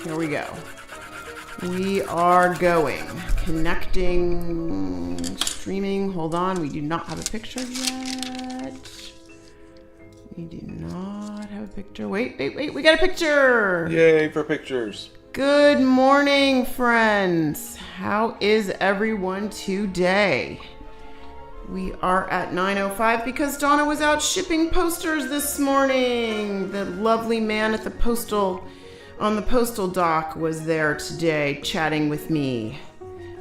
Here we go. We are going. Connecting. Streaming. Hold on. We do not have a picture yet. We do not have a picture. Wait. We got a picture. Yay for pictures. Good morning, friends. How is everyone today? We are at 9:05 because Donna was out shipping posters this morning. The lovely man at the postal dock was there today chatting with me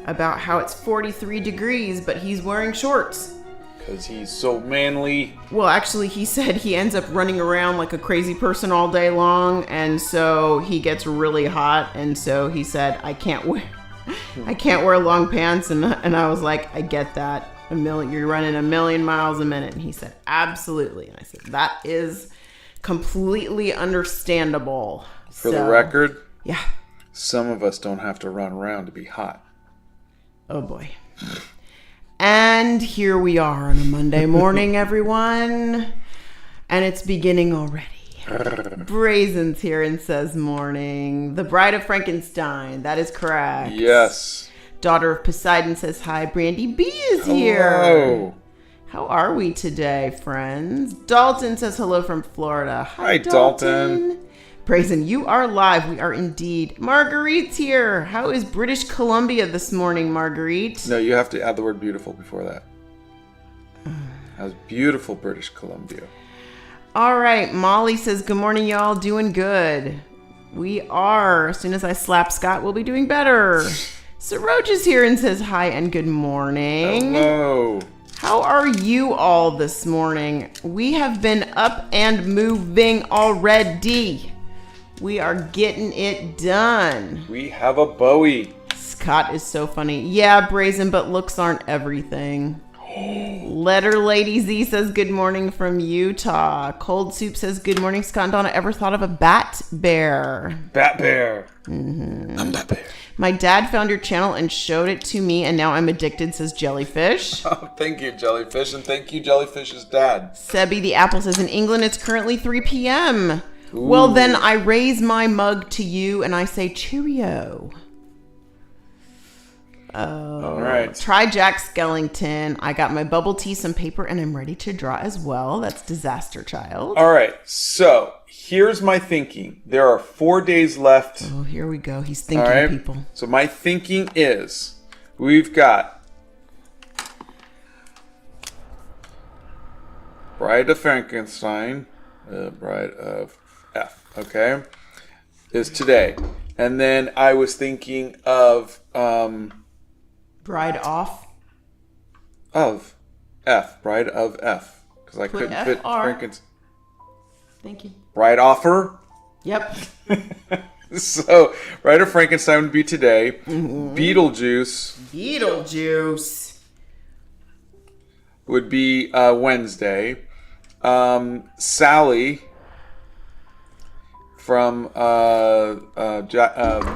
about how it's 43 degrees, but he's wearing shorts. Because he's so manly. Well, actually, he said he ends up running around like a crazy person all day long, and so he gets really hot, and so he said, I can't wear long pants, and I was like, I get that. You're running 1,000,000 miles a minute. And he said, absolutely. And I said, that is completely understandable. For the record, yeah, some of us don't have to run around to be hot. Oh boy. And here we are on a Monday morning, everyone. And it's beginning already. Brazen's here and says morning. The Bride of Frankenstein. That is correct. Yes. Daughter of Poseidon says hi. Brandy B is here. Hello. How are we today, friends? Dalton says hello from Florida. Hi, Dalton. Brazen, you are live. We are indeed. Marguerite's here. How is British Columbia this morning, Marguerite? No, you have to add the word beautiful before that. How's beautiful British Columbia? All right. Molly says, good morning, y'all. Doing good. We are. As soon as I slap Scott, we'll be doing better. Saroj is here and says hi and good morning. Hello. How are you all this morning? We have been up and moving already. We are getting it done. We have a Bowie. Scott is so funny. Yeah, Brazen, but looks aren't everything. Letter Lady Z says good morning from Utah. Cold Soup says good morning, Scott and Donna. Ever thought of a bat bear? Bat bear. Mm-hmm. I'm Bat bear. My dad found your channel and showed it to me, and now I'm addicted, says Jellyfish. Oh, thank you, Jellyfish, and thank you, Jellyfish's dad. Sebi the Apple says, in England, it's currently 3 p.m. Ooh. Well, then I raise my mug to you, and I say cheerio. All right. Try Jack Skellington. I got my bubble tea, some paper, and I'm ready to draw as well. That's Disaster Child. All right, so here's my thinking. There are 4 days left. Oh, here we go. He's thinking, people. So my thinking is we've got Bride of Frankenstein, Bride of F, okay, is today. And then I was thinking of... Bride off? Of F, Bride of F. Because I couldn't fit Frankenstein. Thank you. Bride offer? Yep. So, Bride of Frankenstein would be today. Mm-hmm. Beetlejuice would be Wednesday. Sally from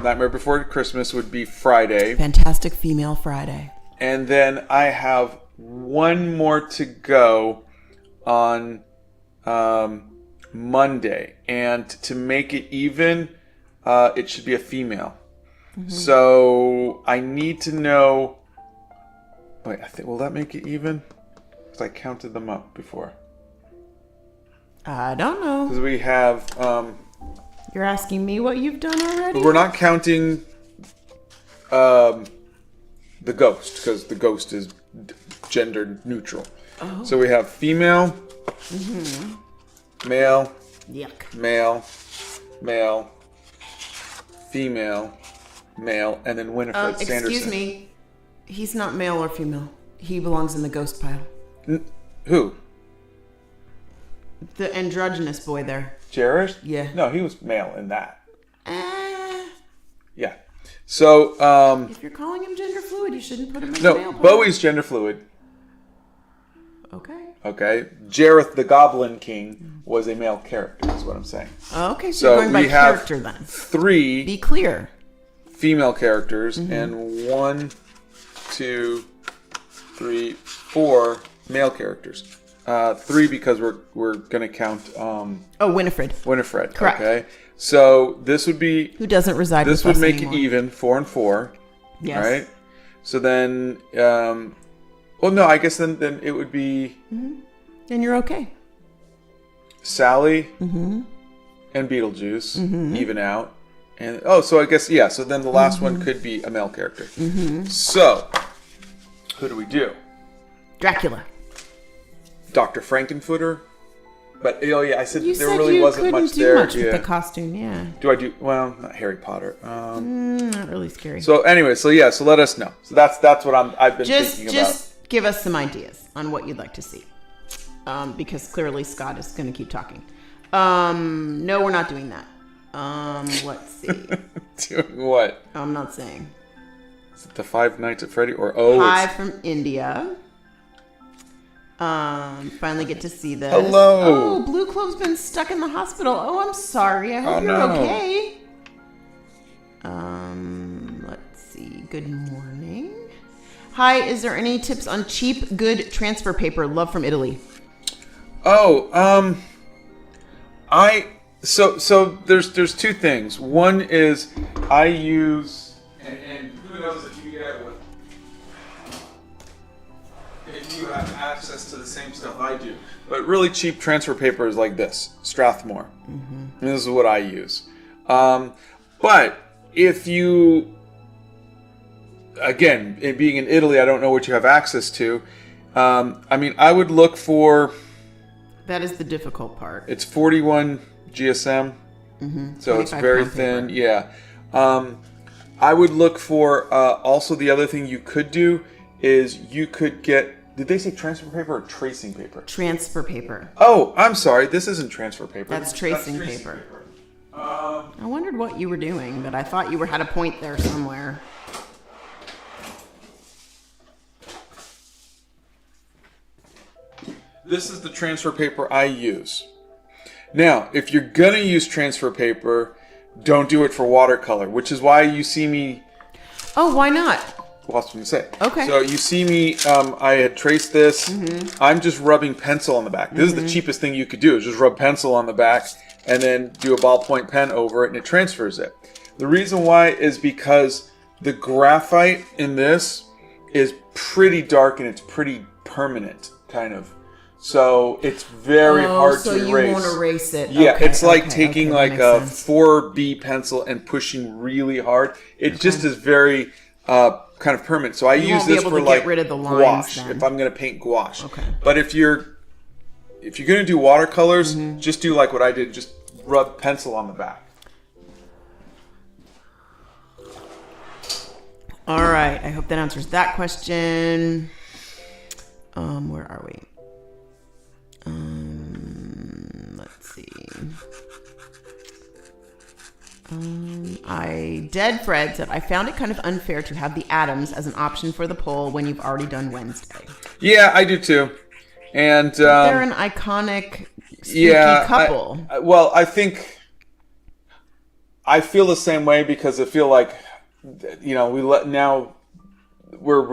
Nightmare Before Christmas would be Friday. Fantastic Female Friday. And then I have one more to go on Monday. And to make it even, it should be a female. Mm-hmm. So I need to know... Wait, will that make it even? Because I counted them up before. I don't know. Because we have... You're asking me what you've done already? We're not counting the ghost, because the ghost is gender neutral. Oh. So we have female, male, yuck, male, female, male, and then Winifred Sanderson. Excuse me. He's not male or female. He belongs in the ghost pile. Who? The androgynous boy there. Cherish? Yeah. No, he was male in that. Yeah. So, if you're calling him gender fluid, you shouldn't put him in the male. No, Bowie's gender fluid. Okay. Jareth the Goblin King was a male character, is what I'm saying. Okay, so you're going by character then. 3. Be clear. Female characters and 1, 2, 3, 4 male characters. 3 because we're gonna count. Winifred. Winifred. Correct. Okay. So this would be... Who doesn't reside with us This would make anymore. it even, 4 and 4. Yes. Right? So then... well, no, I guess then it would be... Mm-hmm. And you're okay. Sally Mm-hmm. and Beetlejuice Mm-hmm. even out. And so I guess, yeah, so then the last one could be a male character. Mm-hmm. So, who do we do? Dracula. Dr. Frankenfooter? But, I said You there said really you wasn't couldn't much do there. much with the costume, yeah. Do I do... Well, not Harry Potter. Not really scary. So anyway, so let us know. So that's what I've been thinking about. Just give us some ideas on what you'd like to see. Because clearly Scott is going to keep talking. No, we're not doing that. Let's see. Doing what? I'm not saying. Is it the Five Nights at Freddy or Hi from India. Finally get to see this. Hello. Oh, Blue Clove's been stuck in the hospital. Oh, I'm sorry. I hope Oh, you're no. okay. Let's see. Good morning. Hi, is there any tips on cheap, good transfer paper? Love from Italy. Oh, so there's two things. One is I use and who knows if you have access to the same stuff I do. But really cheap transfer paper is like this, Strathmore. Mm-hmm. And this is what I use. But if you, again, it being in Italy, I don't know what you have access to. I would look for... That is the difficult part. It's 41 GSM, so it's very thin. Paper. Yeah. I would look for, also the other thing you could do is you could get, did they say transfer paper or tracing paper? Transfer paper. Oh, I'm sorry. This isn't transfer paper. That's tracing paper. I wondered what you were doing, but I thought you had a point there somewhere. This is the transfer paper I use. Now, if you're going to use transfer paper, don't do it for watercolor, which is why you see me... Oh, why not? Well, I was going to say. Okay. So you see me, I had traced this. Mm-hmm. I'm just rubbing pencil on the back. This is the cheapest thing you could do, is just rub pencil on the back and then do a ballpoint pen over it, and it transfers it. The reason why is because the graphite in this is pretty dark and it's pretty permanent, kind of. So it's very hard to erase. So you won't erase it. Yeah, Okay, it's like okay, taking okay, like that a makes sense. 4B pencil and pushing really hard. It just is very kind of permanent. So I You use won't be this able for to like get rid of the lines gouache, then. if I'm going to paint gouache. Okay. But if you're going to do watercolors, Mm-hmm. just do like what I did. Just rub pencil on the back. All right. I hope that answers that question. Where are we? Let's see. Fred said, I found it kind of unfair to have the atoms as an option for the poll when you've already done Wednesday. Yeah, I do too. And they're an iconic, spooky couple. I think I feel the same way because I feel like, we're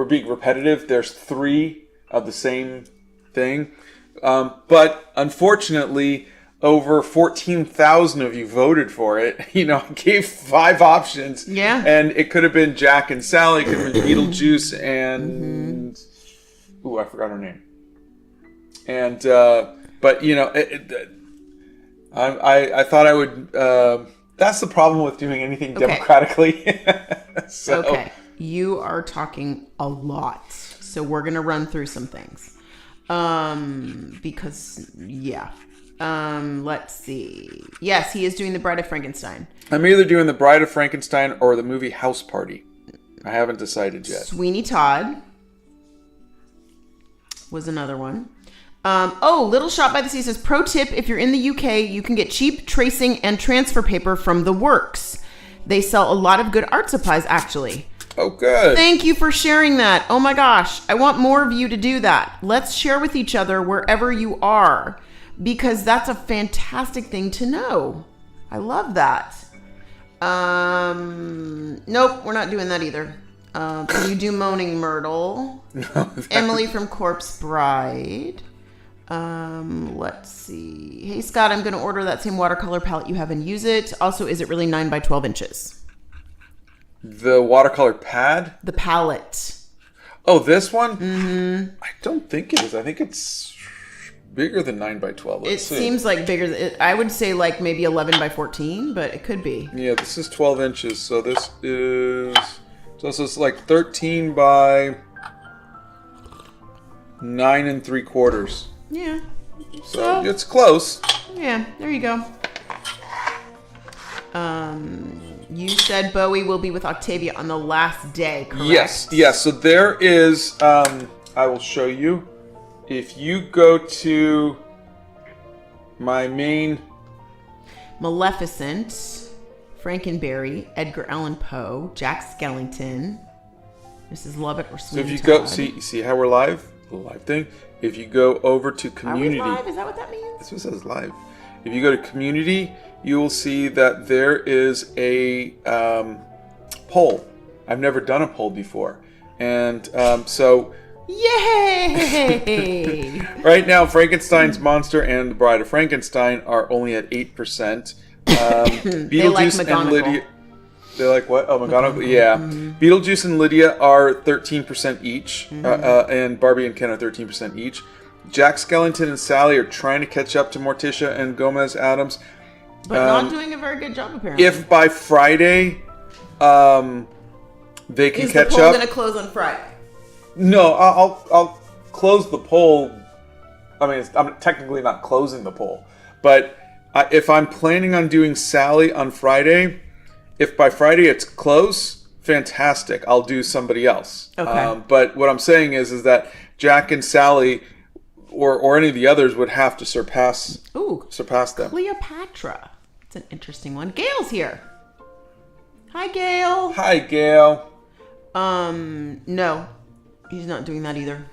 being repetitive. There's 3 of the same thing. But unfortunately, over 14,000 of you voted for it. I gave 5 options. Yeah. And it could have been Jack and Sally. It could have been Beetlejuice and... Ooh, I forgot her name. And, but, I thought I would... that's the problem with doing anything democratically. So. Okay. You are talking a lot. So we're going to run through some things. Because, yeah. Let's see. Yes, he is doing The Bride of Frankenstein. I'm either doing The Bride of Frankenstein or the movie House Party. I haven't decided yet. Sweeney Todd was another one. Little Shop by the Sea says, pro tip, if you're in the UK, you can get cheap tracing and transfer paper from The Works. They sell a lot of good art supplies, actually. Oh, good. Thank you for sharing that. Oh my gosh. I want more of you to do that. Let's share with each other wherever you are, because that's a fantastic thing to know. I love that. Nope, we're not doing that either. Can you do Moaning Myrtle? No, Emily from Corpse Bride. Let's see. Hey, Scott, I'm going to order that same watercolor palette you have and use it. Also, is it really 9 by 12 inches? The watercolor pad? The palette. Oh, this one? Mm-hmm. I don't think it is. I think it's bigger than 9 by 12. Let's see. Seems like bigger. I would say like maybe 11 by 14, but it could be. Yeah, this is 12 inches. So this is... So this is like 13 by 9 3/4. Yeah. So it's close. Yeah, there you go. You said Bowie will be with Octavia on the last day, correct? Yes. So there is, I will show you. If you go to my main... Maleficent, Frankenberry, Edgar Allan Poe, Jack Skellington, Mrs. Lovett, or Sweeney So if you Todd. go, see how we're live? The live thing. If you go over to community... Are we live? Is that what that means? This one says live. If you go to community, you will see that there is a poll. I've never done a poll before. And so... Yay! Right now, Frankenstein's Monster and The Bride of Frankenstein are only at 8%. Beetlejuice and Lydia... They like what? Oh, McGonagall? Yeah. Mm-hmm. Beetlejuice and Lydia are 13% each. Mm-hmm. And Barbie and Ken are 13% each. Jack Skellington and Sally are trying to catch up to Morticia and Gomez Adams. But not doing a very good job, apparently. If by Friday they can catch up... Is the poll going to close on Friday? No, I'll close the poll. I mean, I'm technically not closing the poll. But if I'm planning on doing Sally on Friday... If by Friday it's close, fantastic. I'll do somebody else. Okay. But what I'm saying is that Jack and Sally, or any of the others, would have to surpass them. Cleopatra. It's an interesting one. Gail's here. Hi, Gail. Hi, Gail. No, he's not doing that either.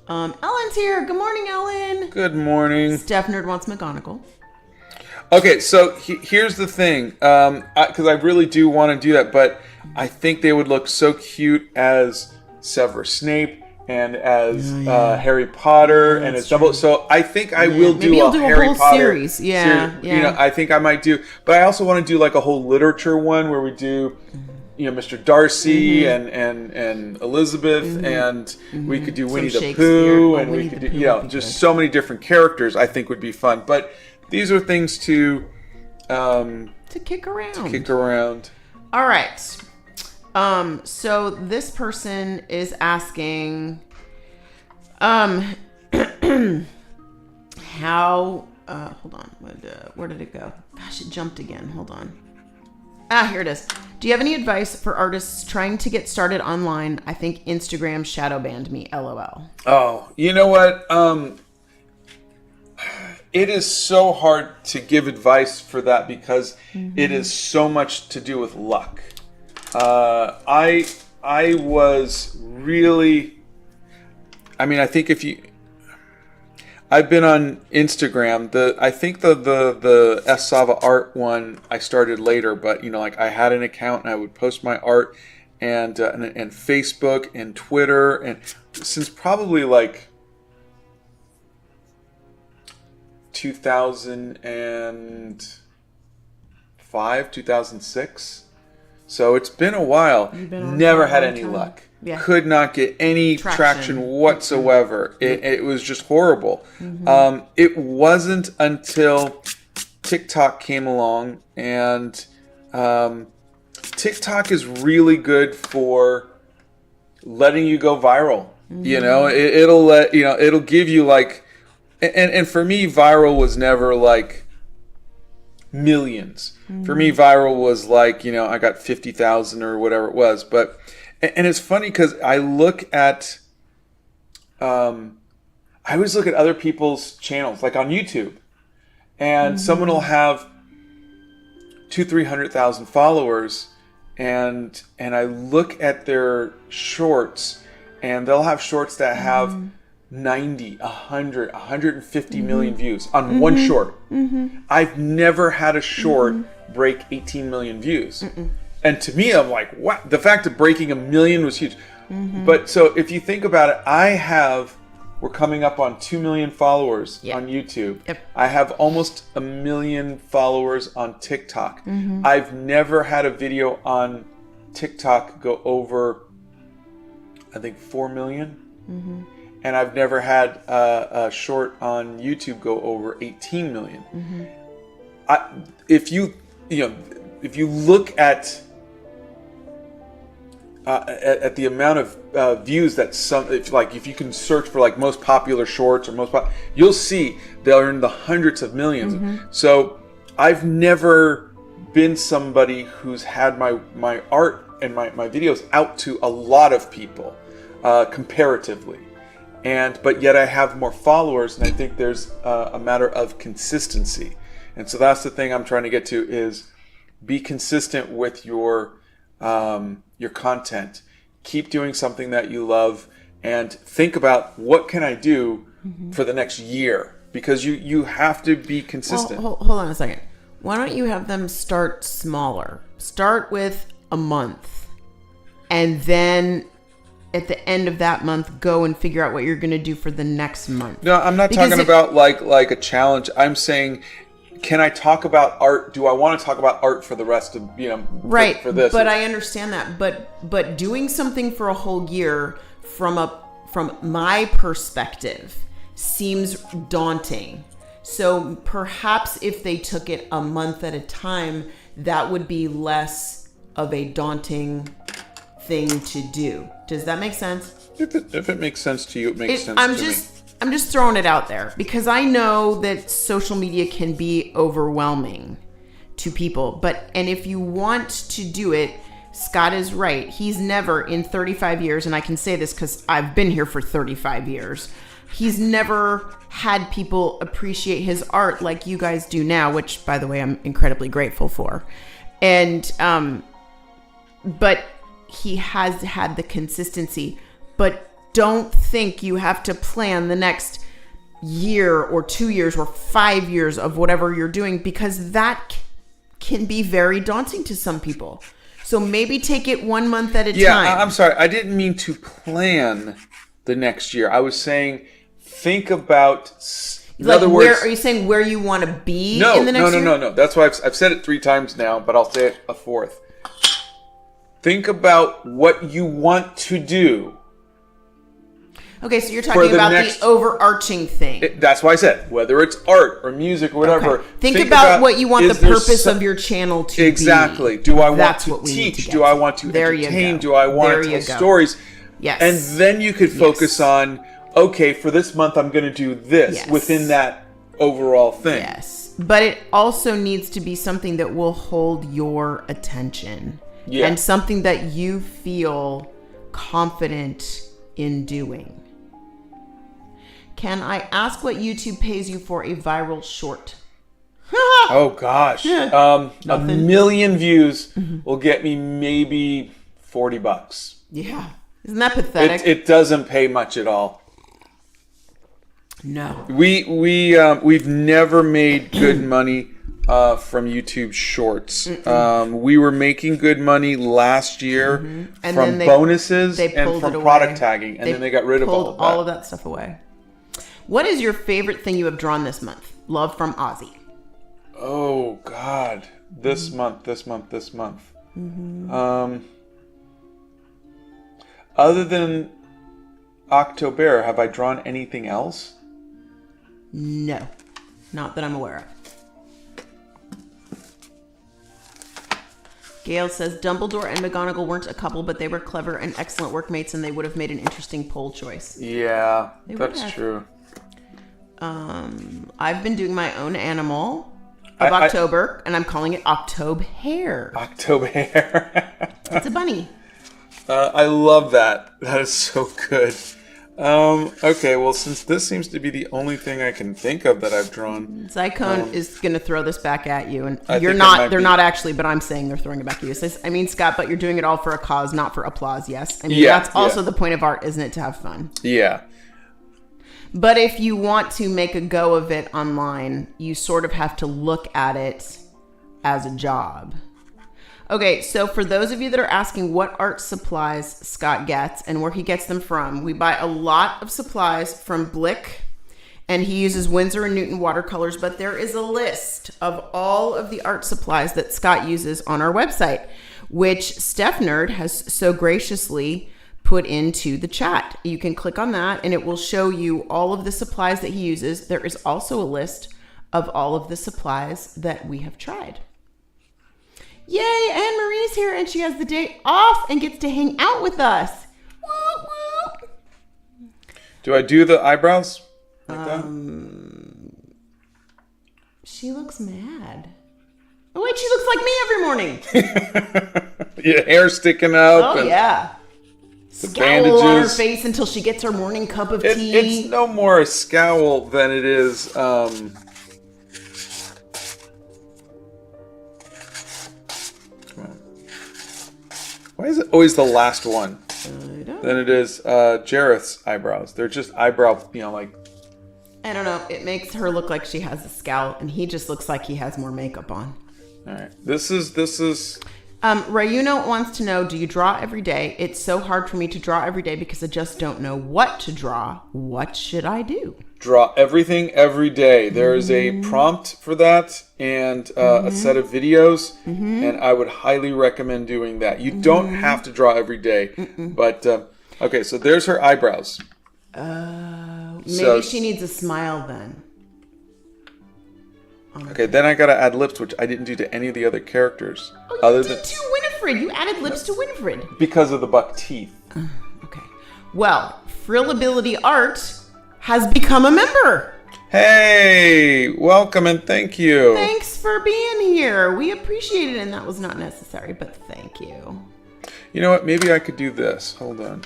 Ellen's here. Good morning, Ellen. Good morning. Steph Nerd wants McGonagall. Okay, so here's the thing, because I really do want to do that, but I think they would look so cute as Severus Snape and as Harry Potter and as Dumbledore. So I think I will do a Harry Potter series. Yeah. You know, I think I might do, but I also want to do like a whole literature one where we do, you know, Mr. Darcy and Elizabeth, and we could do Winnie the Pooh, and we could do, you know, just so many different characters. I think would be fun, but. These are things to kick around. All right. So this person is asking, how? Hold on. Where did it go? Gosh, it jumped again. Hold on. Here it is. Do you have any advice for artists trying to get started online? I think Instagram shadow banned me. LOL. Oh, you know what? It is so hard to give advice for that because it is so much to do with luck. I was really... I mean, I think if you... I've been on Instagram. I think the S. Sava art one I started later, but you know, like I had an account and I would post my art and Facebook and Twitter, and since probably like 2005, 2006. So it's been a while. Never had any luck. Yeah. Could not get any traction whatsoever. It was just horrible. It wasn't until TikTok came along, and TikTok is really good for letting you go viral. You know, it'll give you like, and for me, viral was never like millions. For me, viral was like, you know, I got 50,000 or whatever it was. But, and it's funny because I look at, I always look at other people's channels, like on YouTube, and someone will have 200,000-300,000 followers, and I look at their shorts, and they'll have shorts that have 90, 100, 150 million views on one short. I've never had a short break 18 million views. And to me, I'm like, what? The fact of breaking 1 million was huge. But so if you think about it, I have We're coming up on 2 million followers Yep. on YouTube. Yep. I have almost 1 million followers on TikTok. Mm-hmm. I've never had a video on TikTok go over, I think, 4 million. Mm-hmm. And I've never had a short on YouTube go over 18 million. Mm-hmm. If you look at the amount of views that if you can search for like most popular shorts or you'll see they're in the hundreds of millions. Mm-hmm. So I've never been somebody who's had my art and my videos out to a lot of people comparatively. But yet I have more followers, and I think there's a matter of consistency. And so that's the thing I'm trying to get to, is be consistent with your content. Keep doing something that you love, and think about, what can I do for the next year? Because you have to be consistent. Well, hold on a second. Why don't you have them start smaller? Start with a month, and then at the end of that month, go and figure out what you're going to do for the next month. No, I'm not talking about like a challenge. I'm saying, can I talk about art? Do I want to talk about art for the rest of, right? For this? But I understand that. But doing something for a whole year from my perspective seems daunting. So perhaps if they took it a month at a time, that would be less of a daunting thing to do. Does that make sense? If it makes sense to you, it makes sense to me. I'm just throwing it out there because I know that social media can be overwhelming to people. And if you want to do it, Scott is right. He's never in 35 years, and I can say this because I've been here for 35 years, he's never had people appreciate his art like you guys do now, which, by the way, I'm incredibly grateful for. And, but he has had the consistency. But don't think you have to plan the next year or 2 years or 5 years of whatever you're doing, because that can be very daunting to some people. So maybe take it 1 month at a time. Yeah, I'm sorry. I didn't mean to plan the next year. I was saying, think about, in other words... Are you saying where you want to be in the next year? No. That's why I've said it 3 times now, but I'll say it a 4th. Think about what you want to do. Okay, so you're talking about the overarching thing. That's why I said, whether it's art or music or whatever. Okay. Think about what you want the purpose of your channel to be. Exactly. Do I want to teach? Do I want to entertain? Do I want to tell stories? Yes. And then you could focus on, okay, for this month I'm going to do this within that overall thing. Yes. But it also needs to be something that will hold your attention. Yeah. And something that you feel confident in doing. Can I ask what YouTube pays you for a viral short? Oh gosh. A million views will get me maybe $40. Yeah. Isn't that pathetic? It doesn't pay much at all. No. We've never made good money from YouTube Shorts. We were making good money last year from bonuses and from product tagging, and then they got rid of all of that. All of that stuff away. What is your favorite thing you have drawn this month? Love from Ozzy. Oh God, this month. Other than OctoBEAR, have I drawn anything else? No, not that I'm aware of. Gail says, Dumbledore and McGonagall weren't a couple, but they were clever and excellent workmates, and they would have made an interesting poll choice. Yeah, that's true. I've been doing my own animal of October, and I'm calling it OctoBEAR. OctoBEAR. It's a bunny. I love that. That is so good. Okay, well, since this seems to be the only thing I can think of that I've drawn, Zycone is going to throw this back at you, and you're not. They're not actually, but I'm saying they're throwing it back at you. It says, I mean, Scott, but you're doing it all for a cause, not for applause. Yes, I mean that's also the point of art, isn't it? To have fun. Yeah. But if you want to make a go of it online, you sort of have to look at it as a job. Okay, so for those of you that are asking what art supplies Scott gets and where he gets them from, we buy a lot of supplies from Blick, and he uses Winsor & Newton watercolors, but there is a list of all of the art supplies that Scott uses on our website, which Steph Nerd has so graciously put into the chat. You can click on that and it will show you all of the supplies that he uses. There is also a list of all of the supplies that we have tried. Yay, Anne Marie's here and she has the day off and gets to hang out with us. Woo, woo. Do I do the eyebrows like that? She looks mad. Oh wait, she looks like me every morning. Your hair sticking up. Oh yeah. The Scowl bandages on her face until she gets her morning cup of tea. It's no more a scowl than it is why is it always the last one? Then it is Jareth's eyebrows. They're just eyebrow, like... I don't know. It makes her look like she has a scowl, and he just looks like he has more makeup on. All right. This is... Rayuno wants to know, do you draw every day? It's so hard for me to draw every day because I just don't know what to draw. What should I do? Draw everything every day. There is a prompt for that and a set of videos, and I would highly recommend doing that. You don't have to draw every day, but okay. So there's her eyebrows. Maybe she needs a smile then. Okay, then I gotta add lips, which I didn't do to any of the other characters. Oh, you did to Winifred. You added lips to Winifred because of the buck teeth. Okay. Well, Frillability Art has become a member. Hey, welcome and thank you. Thanks for being here. We appreciate it, and that was not necessary, but thank you. You know what? Maybe I could do this. Hold on.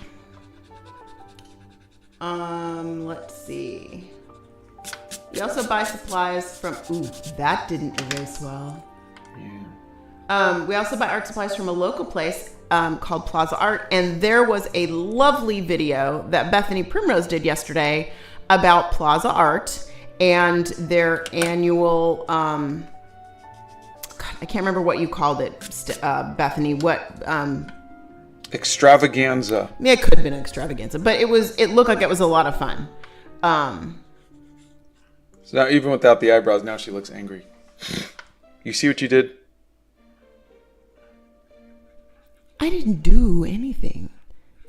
Let's see. We also buy supplies from... Ooh, that didn't erase well. Yeah. We also buy art supplies from a local place called Plaza Art, and there was a lovely video that Bethany Primrose did yesterday about Plaza Art and their annual... God, I can't remember what you called it, Bethany. What... Extravaganza. Yeah, it could have been an extravaganza, but it looked like it was a lot of fun. So now, even without the eyebrows, now she looks angry. You see what you did? I didn't do anything.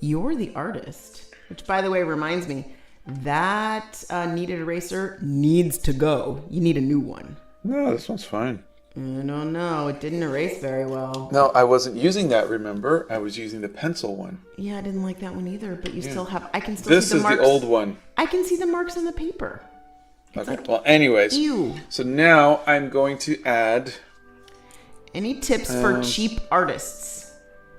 You're the artist. Which, by the way, reminds me, that kneaded eraser needs to go. You need a new one. No, this one's fine. I don't know. It didn't erase very well. No, I wasn't using that, remember? I was using the pencil one. Yeah, I didn't like that one either, but you still have... I can still this see the marks. This is the old one. I can see the marks on the paper. It's okay, well, anyways. Ew. So now I'm going to add... Any tips for cheap artists?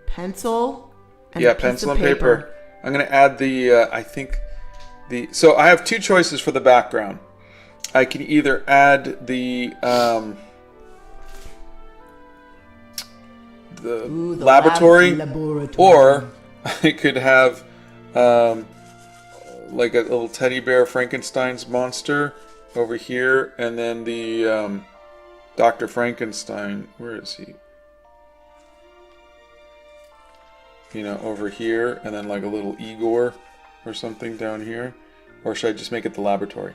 Pencil and pencil and paper. I'm going to add the... So I have two choices for the background. I can either add the laboratory, or I could have like a little teddy bear Frankenstein's monster over here, and then the Dr. Frankenstein. Where is he? Over here, and then like a little Igor or something down here. Or should I just make it the laboratory?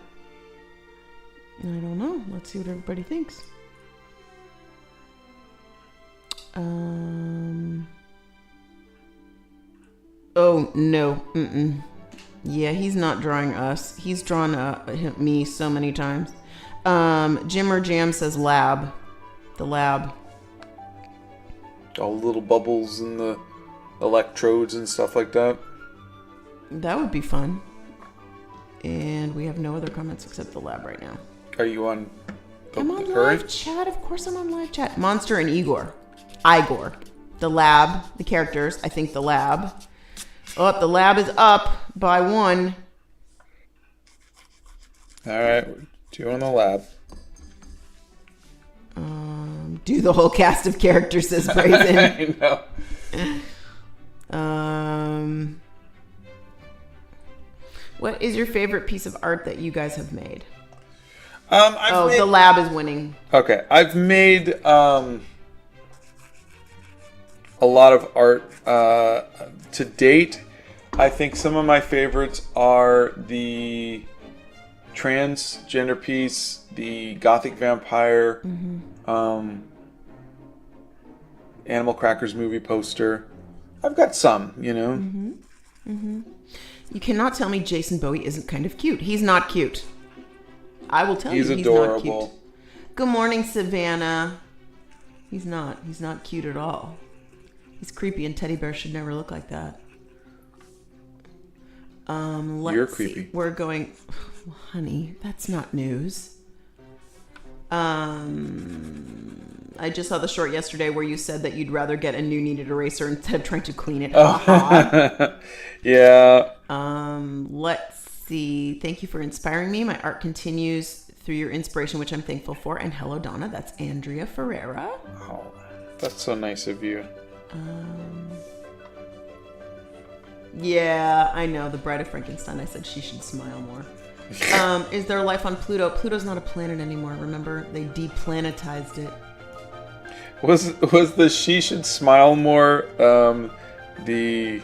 I don't know. Let's see what everybody thinks. Oh, no. Yeah, he's not drawing us. He's drawn me so many times. Jim or Jam says lab. The lab. All the little bubbles and the electrodes and stuff like that. That would be fun. And we have no other comments except the lab right now. Are you on I'm on live chat. Of course I'm on live chat. Monster and Igor. The lab. The characters. I think the lab. Oh, the lab is up by 1. Alright. 2 on the lab. Do the whole cast of characters, says Brazen. I know. What is your favorite piece of art that you guys have made? The lab is winning. Okay, I've made a lot of art to date. I think some of my favorites are the transgender piece, the gothic vampire, Animal Crackers movie poster. I've got some, you know. You cannot tell me Jason Bowie isn't kind of cute. He's not cute. I will tell you, he's adorable. Not cute. Good morning, Savannah. He's not. He's not cute at all. He's creepy, and teddy bears should never look like that. You're creepy. We're going... Well, honey, that's not news. I just saw the short yesterday where you said that you'd rather get a new kneaded eraser instead of trying to clean it. Yeah. Let's see. Thank you for inspiring me. My art continues through your inspiration, which I'm thankful for. And hello, Donna. That's Andrea Ferreira. Oh, that's so nice of you. Yeah, I know. The Bride of Frankenstein. I said she should smile more. Is there life on Pluto? Pluto's not a planet anymore. Remember, they deplanetized it. Was the she should smile more that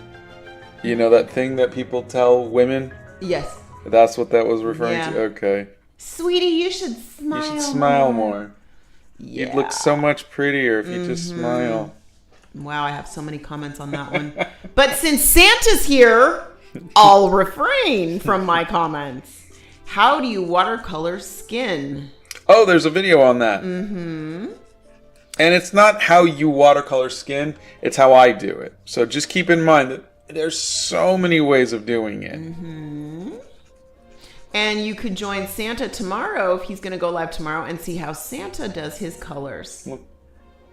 thing that people tell women? Yes. That's what that was referring to? Okay. Sweetie, you should smile more. You should smile more. Yeah. You'd look so much prettier if you just smile. Wow, I have so many comments on that one. But since Santa's here, I'll refrain from my comments. How do you watercolor skin? Oh, there's a video on that. And it's not how you watercolor skin, it's how I do it. So just keep in mind that there's so many ways of doing it. And you could join Santa tomorrow if he's going to go live tomorrow and see how Santa does his colors. Well,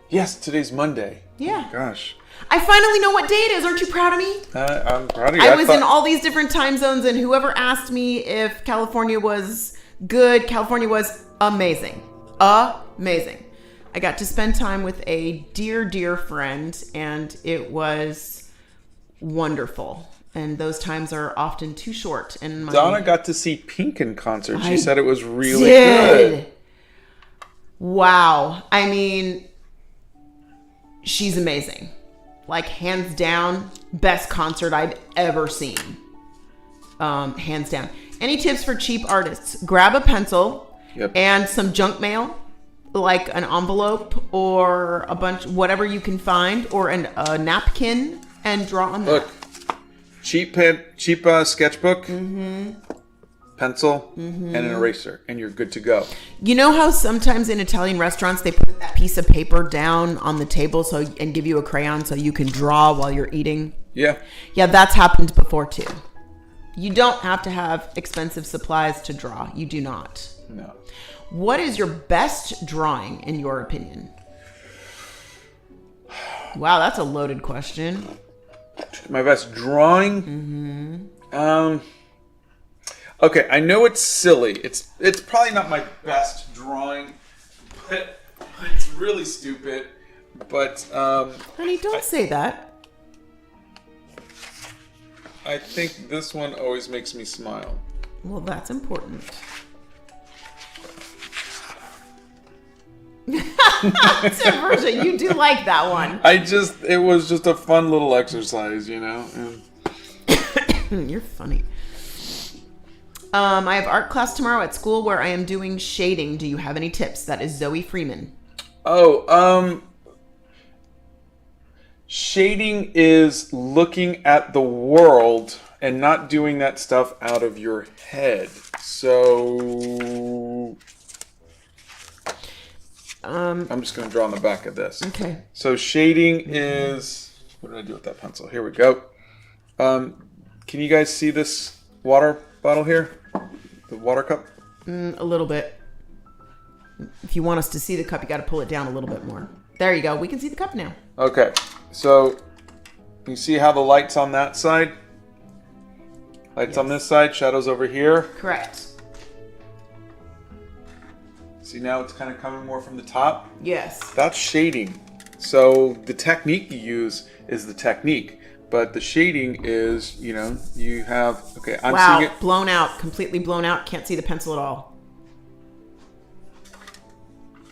yes, today's Monday. Yeah. Oh, gosh. I finally know what day it is. Aren't you proud of me? I'm proud of you. I was in all these different time zones, and whoever asked me if California was good, California was amazing. Amazing. I got to spend time with a dear, dear friend, and it was wonderful. And those times are often too short. And Donna got to see Pink in concert. She said it was really good. Wow. I mean, she's amazing. Like, hands down, best concert I've ever seen. Hands down. Any tips for cheap artists? Grab a pencil and some junk mail, like an envelope or a bunch, whatever you can find, or a napkin, and draw on that. Look, cheap sketchbook, pencil, and an eraser, and you're good to go. You know how sometimes in Italian restaurants they put that piece of paper down on the table and give you a crayon so you can draw while you're eating? Yeah. Yeah, that's happened before too. You don't have to have expensive supplies to draw. You do not. No. What is your best drawing in your opinion? Wow, that's a loaded question. My best drawing? Okay, I know it's silly. It's probably not my best drawing, but it's really stupid. But honey, don't say that. I think this one always makes me smile. Well, that's important. Virgia, you do like that one. It was just a fun little exercise, you know? You're funny. I have art class tomorrow at school where I am doing shading. Do you have any tips? That is Zoe Freeman. Shading is looking at the world and not doing that stuff out of your head. So I'm just going to draw on the back of this. Okay. So shading is... What did I do with that pencil? Here we go. Can you guys see this water bottle here? The water cup? A little bit. If you want us to see the cup, you got to pull it down a little bit more. There you go. We can see the cup now. Okay. So you see how the light's on that side? Lights on this side, shadows over here. Correct. See, now it's kind of coming more from the top? Yes. That's shading. So the technique you use is the technique. But the shading is, you have... Okay, I'm seeing it... Blown out. Completely blown out. Can't see the pencil at all.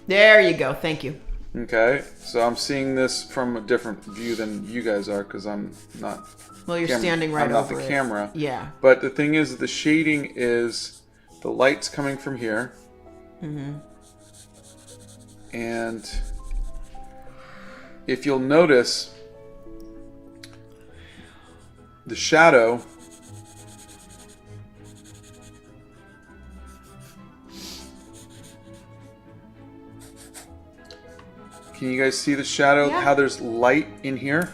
There you go. Thank you. Okay, so I'm seeing this from a different view than you guys are because I'm not. Well, you're standing right I'm over not the it. camera. Yeah. But the thing is, the shading is the light's coming from here. Mm-hmm. And if you'll notice, the shadow Can you guys see the shadow? Yeah. How there's light in here?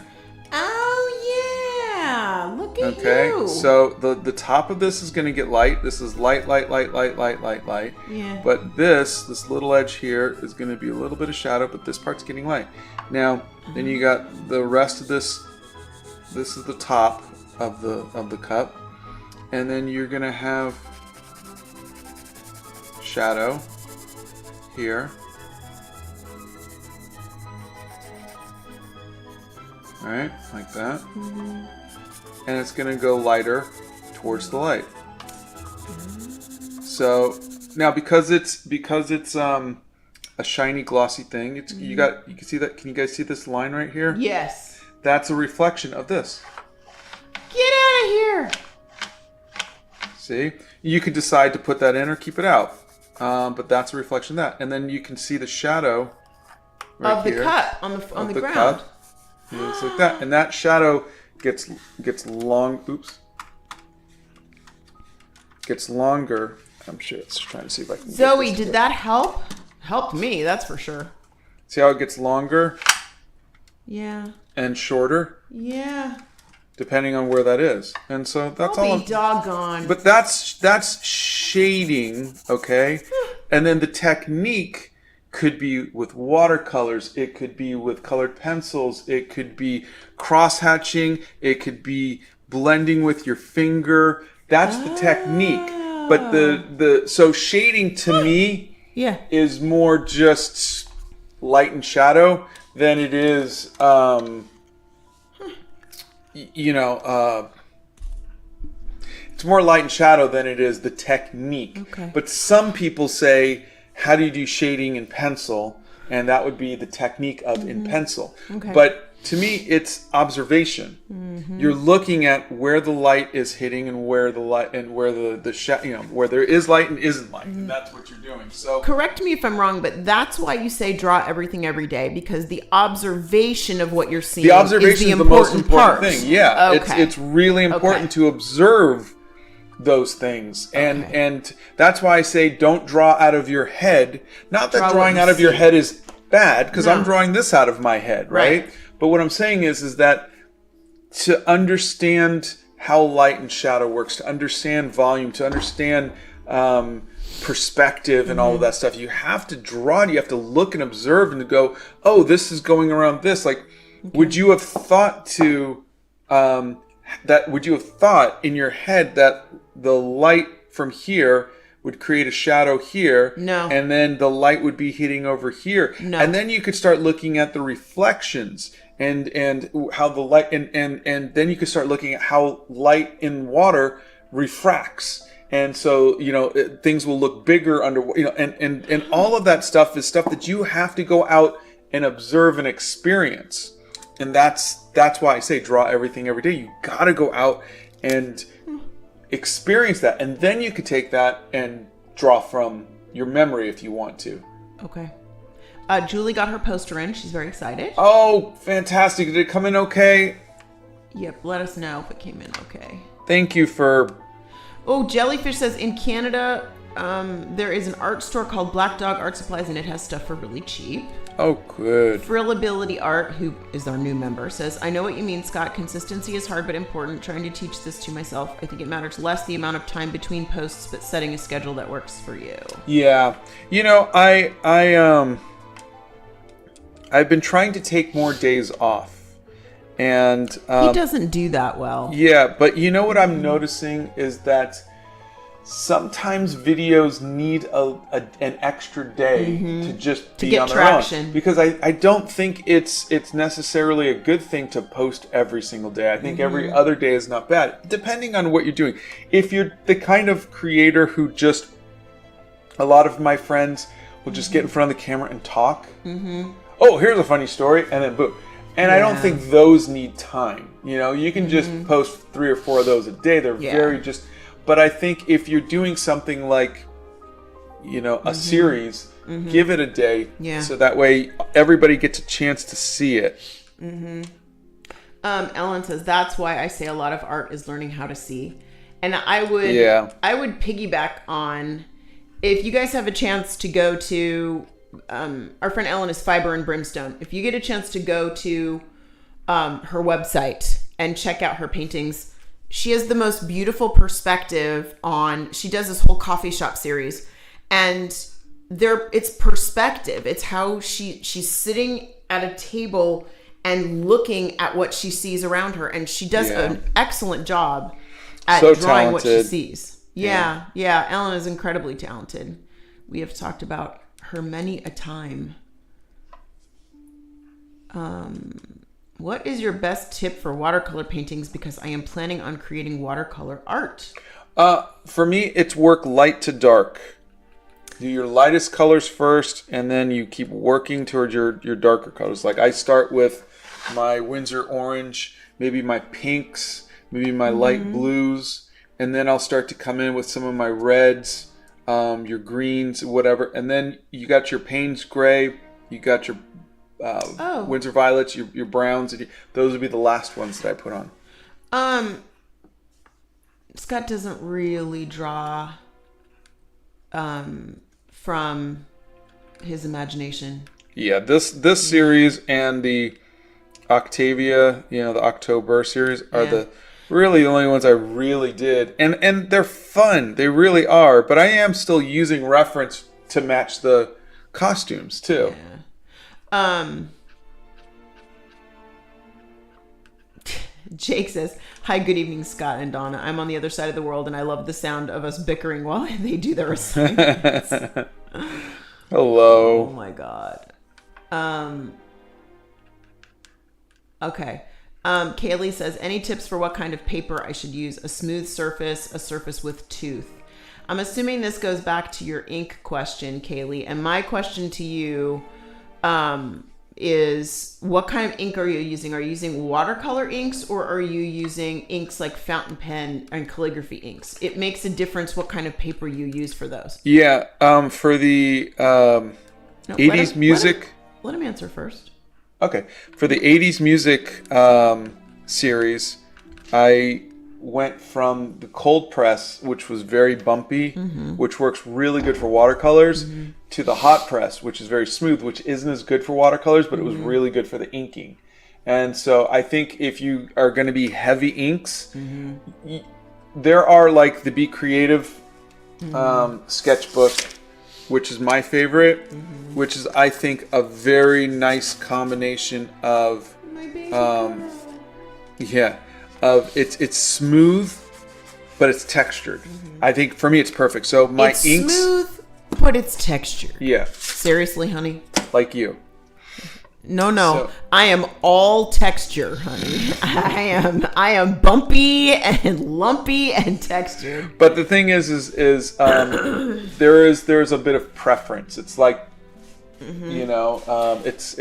Oh, yeah. Look at Okay, you. so the top of this is going to get light. This is light. Yeah. But this little edge here is going to be a little bit of shadow, but this part's getting light. Now, then you got the rest of this. This is the top of the cup, and then you're going to have shadow here. All right, like that. Mm-hmm. And it's going to go lighter towards the light. So now because it's a shiny glossy thing, it's you can see that. Can you guys see this line right here? Yes. That's a reflection of this. Get out of here. See? You can decide to put that in or keep it out. But that's a reflection of that. And then you can see the shadow right of the here, cup on the ground. Cup. And it's like that. And that shadow gets long. Oops. Gets longer. I'm sure it's trying to see if I can. Zoe, did that help? Helped me, that's for sure. See how it gets longer? Yeah. And shorter? Yeah. Depending on where that is. And so that's all. Be doggone. But that's shading, okay? And then the technique could be with watercolors, it could be with colored pencils, it could be cross-hatching, it could be blending with your finger. That's the technique. But so shading to me is more just light and shadow than it is it's more light and shadow than it is the technique. Okay. But some people say, how do you do shading in pencil? And that would be the technique of in pencil. Okay. But to me, it's observation. Mm-hmm. You're looking at where the light is hitting and where the light and where where there is light and isn't light, and that's what you're doing. So correct me if I'm wrong, but that's why you say draw everything every day, because the observation of what you're seeing is the most important part. thing. Yeah, okay. It's really important to observe those things, and that's why I say don't draw out of your head. Not that drawing out of your head is bad, because I'm drawing this out of my head, right? But what I'm saying is that to understand how light and shadow works, to understand volume, to understand perspective and all of that stuff, you have to draw it. You have to look and observe and to go, oh, this is going around this. Like, would you have thought to would you have thought in your head that the light from here would create a shadow here? No. And then the light would be hitting over here. No. And then you could start looking at the reflections and how the light and then you could start looking at how light in water refracts. And so, things will look bigger under, and all of that stuff is stuff that you have to go out and observe and experience. And that's why I say draw everything every day. You got to go out and experience that. And then you could take that and draw from your memory if you want to. Okay. Julie got her poster in. She's very excited. Oh, fantastic. Did it come in okay? Yep. Let us know if it came in okay. Thank you for... Oh, Jellyfish says in Canada, there is an art store called Black Dog Art Supplies, and it has stuff for really cheap. Oh, good. Frillability Art, who is our new member, says, I know what you mean, Scott. Consistency is hard but important. Trying to teach this to myself. I think it matters less the amount of time between posts, but setting a schedule that works for you. Yeah. I've been trying to take more days off. And he doesn't do that well. Yeah, but you know what I'm noticing is that sometimes videos need an extra day to just be get on their traction. own. Because I don't think it's necessarily a good thing to post every single day. I think every other day is not bad, depending on what you're doing. If you're the kind of creator who a lot of my friends will just get in front of the camera and talk. oh, here's a funny story, and then boom. And I don't think those need time. You can just post 3 or 4 of those a day. They're very just. But I think if you're doing something like, a series, give it a day, so that way everybody gets a chance to see it. Ellen says that's why I say a lot of art is learning how to see, and I would piggyback on, if you guys have a chance to go to, our friend Ellen is Fiber and Brimstone. If you get a chance to go to her website and check out her paintings, she has the most beautiful perspective on. She does this whole coffee shop series, and it's perspective. It's how she's sitting at a table and looking at what she sees around her, and she does an excellent job at drawing what she sees. Yeah. Ellen is incredibly talented. We have talked about her many a time. What is your best tip for watercolor paintings? Because I am planning on creating watercolor art. For me, it's work light to dark. Do your lightest colors first, and then you keep working towards your darker colors. Like I start with my Windsor orange, maybe my pinks, maybe my light blues, and then I'll start to come in with some of my reds, your greens, whatever. And then you got your Payne's gray, you got your Windsor violets, your browns. Those would be the last ones that I put on. Scott doesn't really draw from his imagination. Yeah, this series and the Octavia, the OctoBEAR series are the only ones I really did. And they're fun. They really are. But I am still using reference to match the costumes too. Yeah. Jake says, "Hi, good evening, Scott and Donna. I'm on the other side of the world, and I love the sound of us bickering while they do their assignments." Hello. Oh my god. Okay. Kaylee says, "Any tips for what kind of paper I should use? A smooth surface, a surface with tooth?" I'm assuming this goes back to your ink question, Kaylee. And my question to you is, what kind of ink are you using? Are you using watercolor inks, or are you using inks like fountain pen and calligraphy inks? It makes a difference what kind of paper you use for those. Yeah, for the 80s music... Let him answer first. Okay. For the 80s music series, I went from the cold press, which was very bumpy, which works really good for watercolors, to the hot press, which is very smooth, which isn't as good for watercolors, but it was really good for the inking. And so I think if you are going to be heavy inks, there are like the Be Creative sketchbook, which is my favorite, which is, I think, a very nice combination of, it's smooth, but it's textured. I think for me it's perfect. So my it's inks, smooth, but it's textured. Yeah. Seriously, honey? Like you. No. So, I am all texture, honey. I am bumpy and lumpy and textured. But the thing is there's a bit of preference. It's like, it's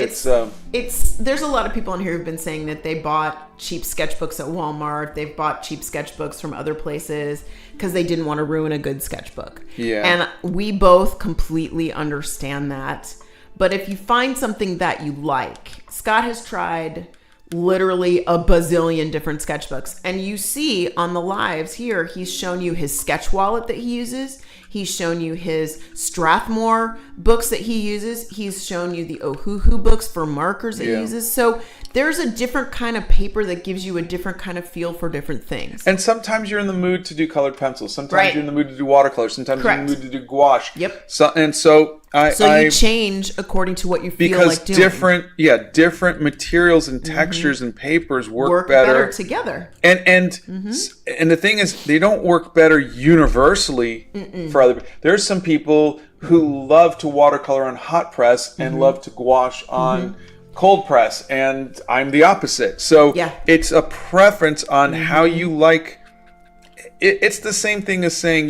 there's a lot of people in here who've been saying that they bought cheap sketchbooks at Walmart. They've bought cheap sketchbooks from other places because they didn't want to ruin a good sketchbook. Yeah. And we both completely understand that. But if you find something that you like, Scott has tried literally a bazillion different sketchbooks. And you see on the lives here, he's shown you his sketch wallet that he uses. He's shown you his Strathmore books that he uses. He's shown you the Ohuhu books for markers that he uses. So there's a different kind of paper that gives you a different kind of feel for different things. And sometimes you're in the mood to do colored pencils. Sometimes you're in the mood to do watercolor. Sometimes you're in the mood to do gouache. Yep. So you change according to what you feel like doing. Because different materials and textures and papers work better together. And the thing is, they don't work better universally for other people. There's some people who love to watercolor on hot press and love to gouache on cold press, and I'm the opposite. So it's a preference on how you like. It's the same thing as saying,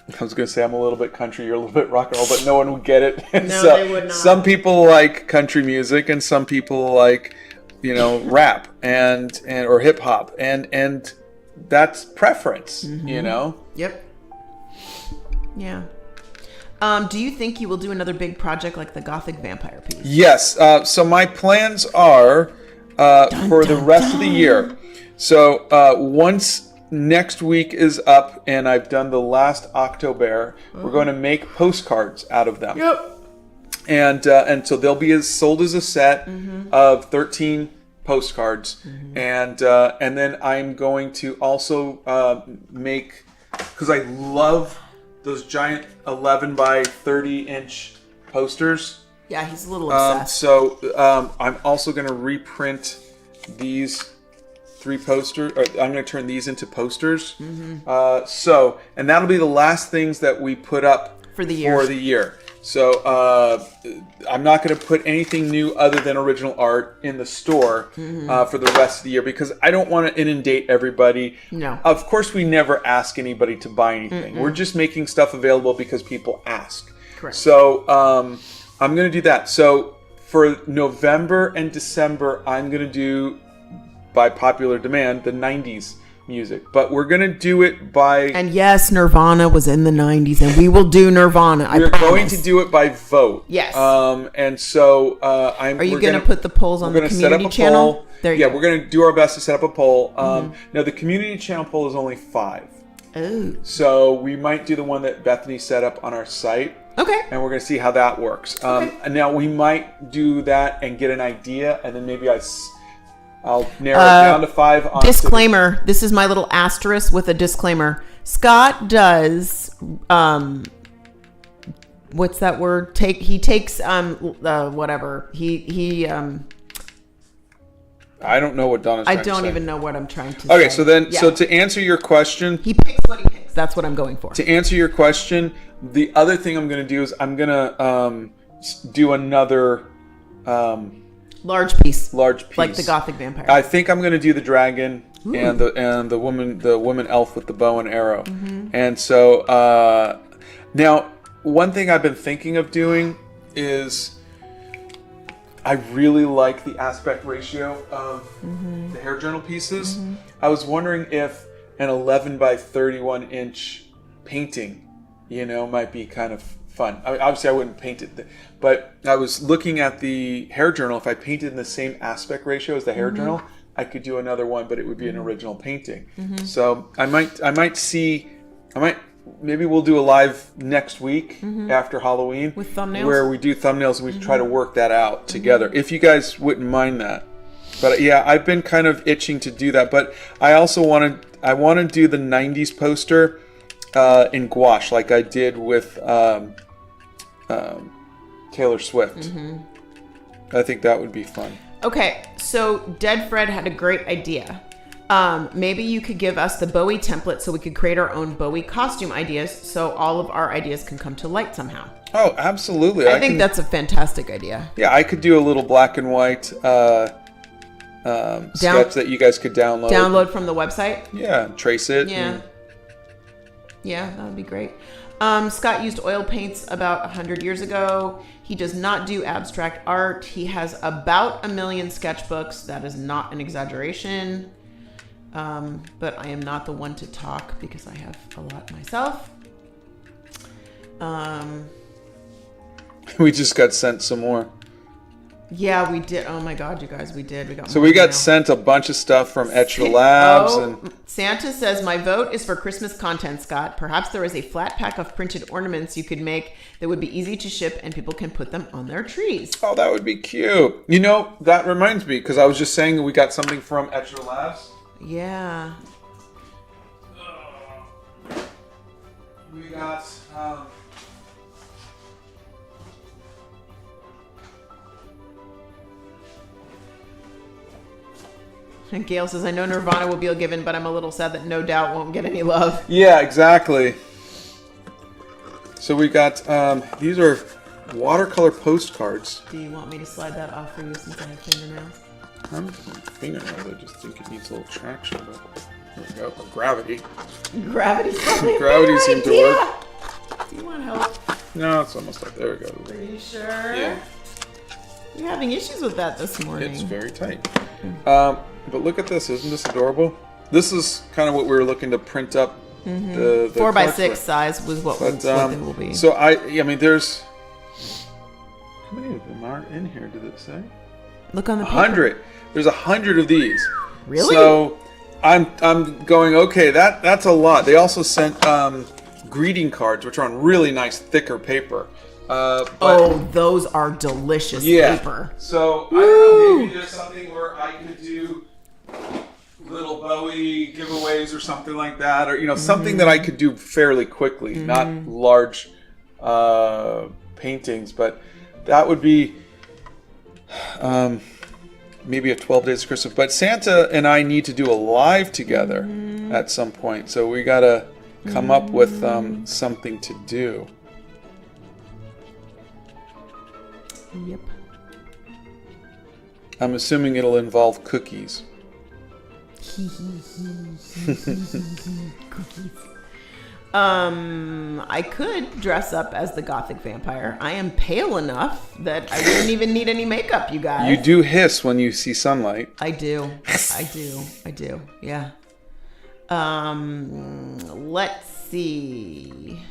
I was going to say I'm a little bit country, you're a little bit rock and roll, but no one would get it. And No, so they would not. Some people like country music, and some people like, rap and or hip hop, and that's preference, Yep. Yeah. Do you think you will do another big project like the Gothic vampire piece? Yes. So my plans are for the rest of the year. So once next week is up and I've done the last OctoBEAR, we're going to make postcards out of them. Yep. And so they'll be sold as a set of 13 postcards, and then I'm going to also make, because I love those giant 11 by 30 inch posters. Yeah, he's a little obsessed. So I'm also going to reprint these 3 posters. I'm going to turn these into posters. And that'll be the last things that we put up for the year. So I'm not going to put anything new other than original art in the store for the rest of the year, because I don't want to inundate everybody. No. Of course, we never ask anybody to buy anything. We're just making stuff available because people ask. Correct. So I'm going to do that. So for November and December, I'm going to do, by popular demand, the 90s music, but we're gonna do it by. And yes, Nirvana was in the 90s, and we will do Nirvana. We're going to do it by vote. Yes. And so Are you gonna put the polls on the community channel? Poll. We're gonna do our best to set up a poll. Now the community channel poll is only 5. Oh. So we might do the one that Bethany set up on our site. Okay. And we're gonna see how that works. And now we might do that and get an idea, and then maybe I'll narrow it down to 5. Disclaimer. This is my little asterisk with a disclaimer. Scott does, what's that word? He takes, whatever. I don't know what Donna's trying to say. I don't even know what I'm trying to say. Okay, so then, so to answer your question. He picks what he picks. That's what I'm going for. To answer your question, the other thing I'm going to do is I'm going to do another... Large piece, like the Gothic vampire. I think I'm going to do the dragon and the woman elf with the bow and arrow. And so now, one thing I've been thinking of doing is I really like the aspect ratio of the hair journal pieces. I was wondering if an 11 by 31 inch painting, might be kind of fun. I mean, obviously I wouldn't paint it, but I was looking at the hair journal. If I painted in the same aspect ratio as the hair journal, I could do another one, but it would be an original painting. So maybe we'll do a live next week after Halloween with thumbnails, where we do thumbnails and we try to work that out together. If you guys wouldn't mind that. But yeah, I've been kind of itching to do that. But I also want to do the 90s poster in gouache, like I did with Taylor Swift. I think that would be fun. Okay, so Dead Fred had a great idea. Maybe you could give us the Bowie template so we could create our own Bowie costume ideas, so all of our ideas can come to light somehow. Oh, absolutely. I think that's a fantastic idea. Yeah, I could do a little black and white sketch that you guys could download. Download from the website? Yeah, trace it. Yeah. Yeah, that would be great. Scott used oil paints about 100 years ago. He does not do abstract art. He has about 1 million sketchbooks. That is not an exaggeration. But I am not the one to talk because I have a lot myself. We just got sent some more. Yeah, we did. Oh my God, you guys, we did. We got sent a bunch of stuff from Extra Labs. And Santa says, my vote is for Christmas content, Scott. Perhaps there is a flat pack of printed ornaments you could make that would be easy to ship and people can put them on their trees. Oh, that would be cute. That reminds me, because I was just saying we got something from Extra Labs. Yeah. We got... And Gail says, I know Nirvana will be given, but I'm a little sad that No Doubt won't get any love. Yeah, exactly. So we got, these are watercolor postcards. Do you want me to slide that off for you since I have fingernails? I'm fingernails. I just think it needs a little traction. But there we go. Gravity. Gravity's probably Gravity seemed to work. You want help? No, it's almost up. There we go. Are you sure? Yeah. You're having issues with that this morning. It's very tight. But look at this. Isn't this adorable? This is kind of what we were looking to print up. The 4x6 size was what they will be. So I mean, there's how many of them are in here? Did it say? Look on the paper. 100. There's 100 of these. Really? So I'm going. Okay, that's a lot. They also sent greeting cards, which are on really nice thicker paper. But, those are delicious paper. So I don't know. Maybe there's something where I could do little Bowie giveaways or something like that, or something that I could do fairly quickly, not large paintings, but that would be maybe a 12 Days of Christmas. But Santa and I need to do a live together at some point, so we gotta come up with something to do. Yep. I'm assuming it'll involve cookies. Cookies. I could dress up as the gothic vampire. I am pale enough that I wouldn't even need any makeup, you guys. You do hiss when you see sunlight. I do. Yeah. Let's see.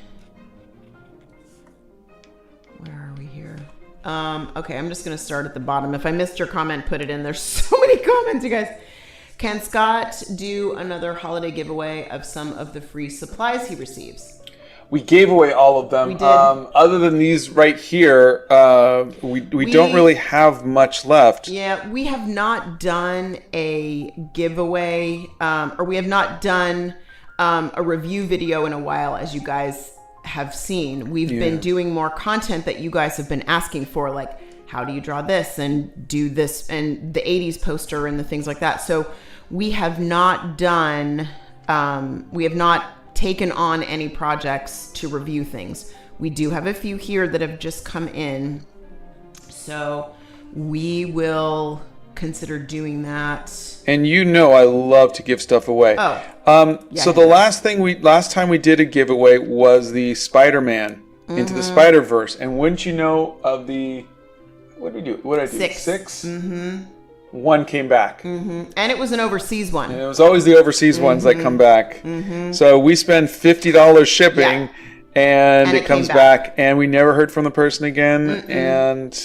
Where are we here? Okay, I'm just gonna start at the bottom. If I missed your comment, put it in. There's so many comments, you guys. Can Scott do another holiday giveaway of some of the free supplies he receives? We gave away all of them. We did. Other than these right here, we don't really have much left. Yeah, we have not done a giveaway, or we have not done a review video in a while, as you guys have seen. We've been doing more content that you guys have been asking for, like how do you draw this and do this and the 80s poster and the things like that. So we have not done, we have not taken on any projects to review things. We do have a few here that have just come in. So we will consider doing that. And I love to give stuff away. So the last time we did a giveaway was the Spider-Man Into the Spider-Verse. And wouldn't you know of the, what did we do? What did I do? Six? Mm-hmm. One came back. Mm-hmm. And it was an overseas one. And it was always the overseas ones that come back. Mm-hmm. So we spend $50 shipping and it comes back. And we never heard from the person again. And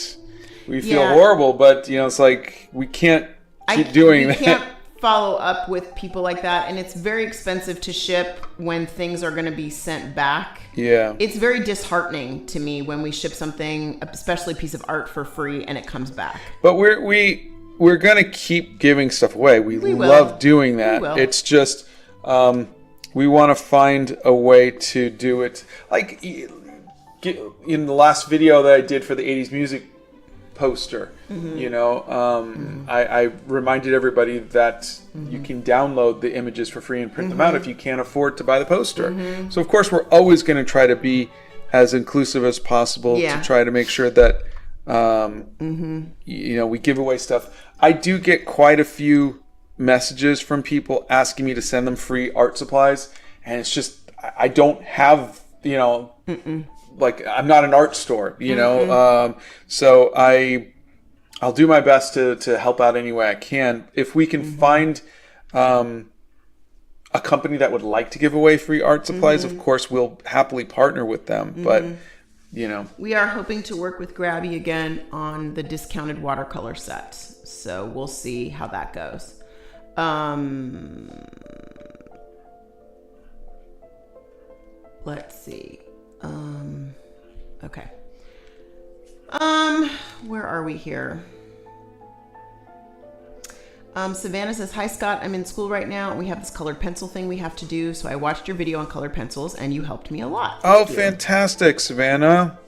we feel horrible, but it's like we can't keep doing that. We can't follow up with people like that, and it's very expensive to ship when things are going to be sent back. Yeah. It's very disheartening to me when we ship something, especially a piece of art, for free and it comes back. But we're going to keep giving stuff away. We love doing that. It's just we want to find a way to do it. Like in the last video that I did for the 80s music poster, I reminded everybody that you can download the images for free and print them out if you can't afford to buy the poster. So of course we're always going to try to be as inclusive as possible to try to make sure that we give away stuff. I do get quite a few messages from people asking me to send them free art supplies, and it's just I don't have like I'm not an art store, so I'll do my best to help out any way I can. If we can find a company that would like to give away free art supplies, of course we'll happily partner with them. But we are hoping to work with Grabby again on the discounted watercolor set, so we'll see how that goes. Let's see. Okay. Where are we here? Savannah says, hi Scott, I'm in school right now and we have this colored pencil thing we have to do. So I watched your video on colored pencils and you helped me a lot. Thank you. Fantastic, Savannah.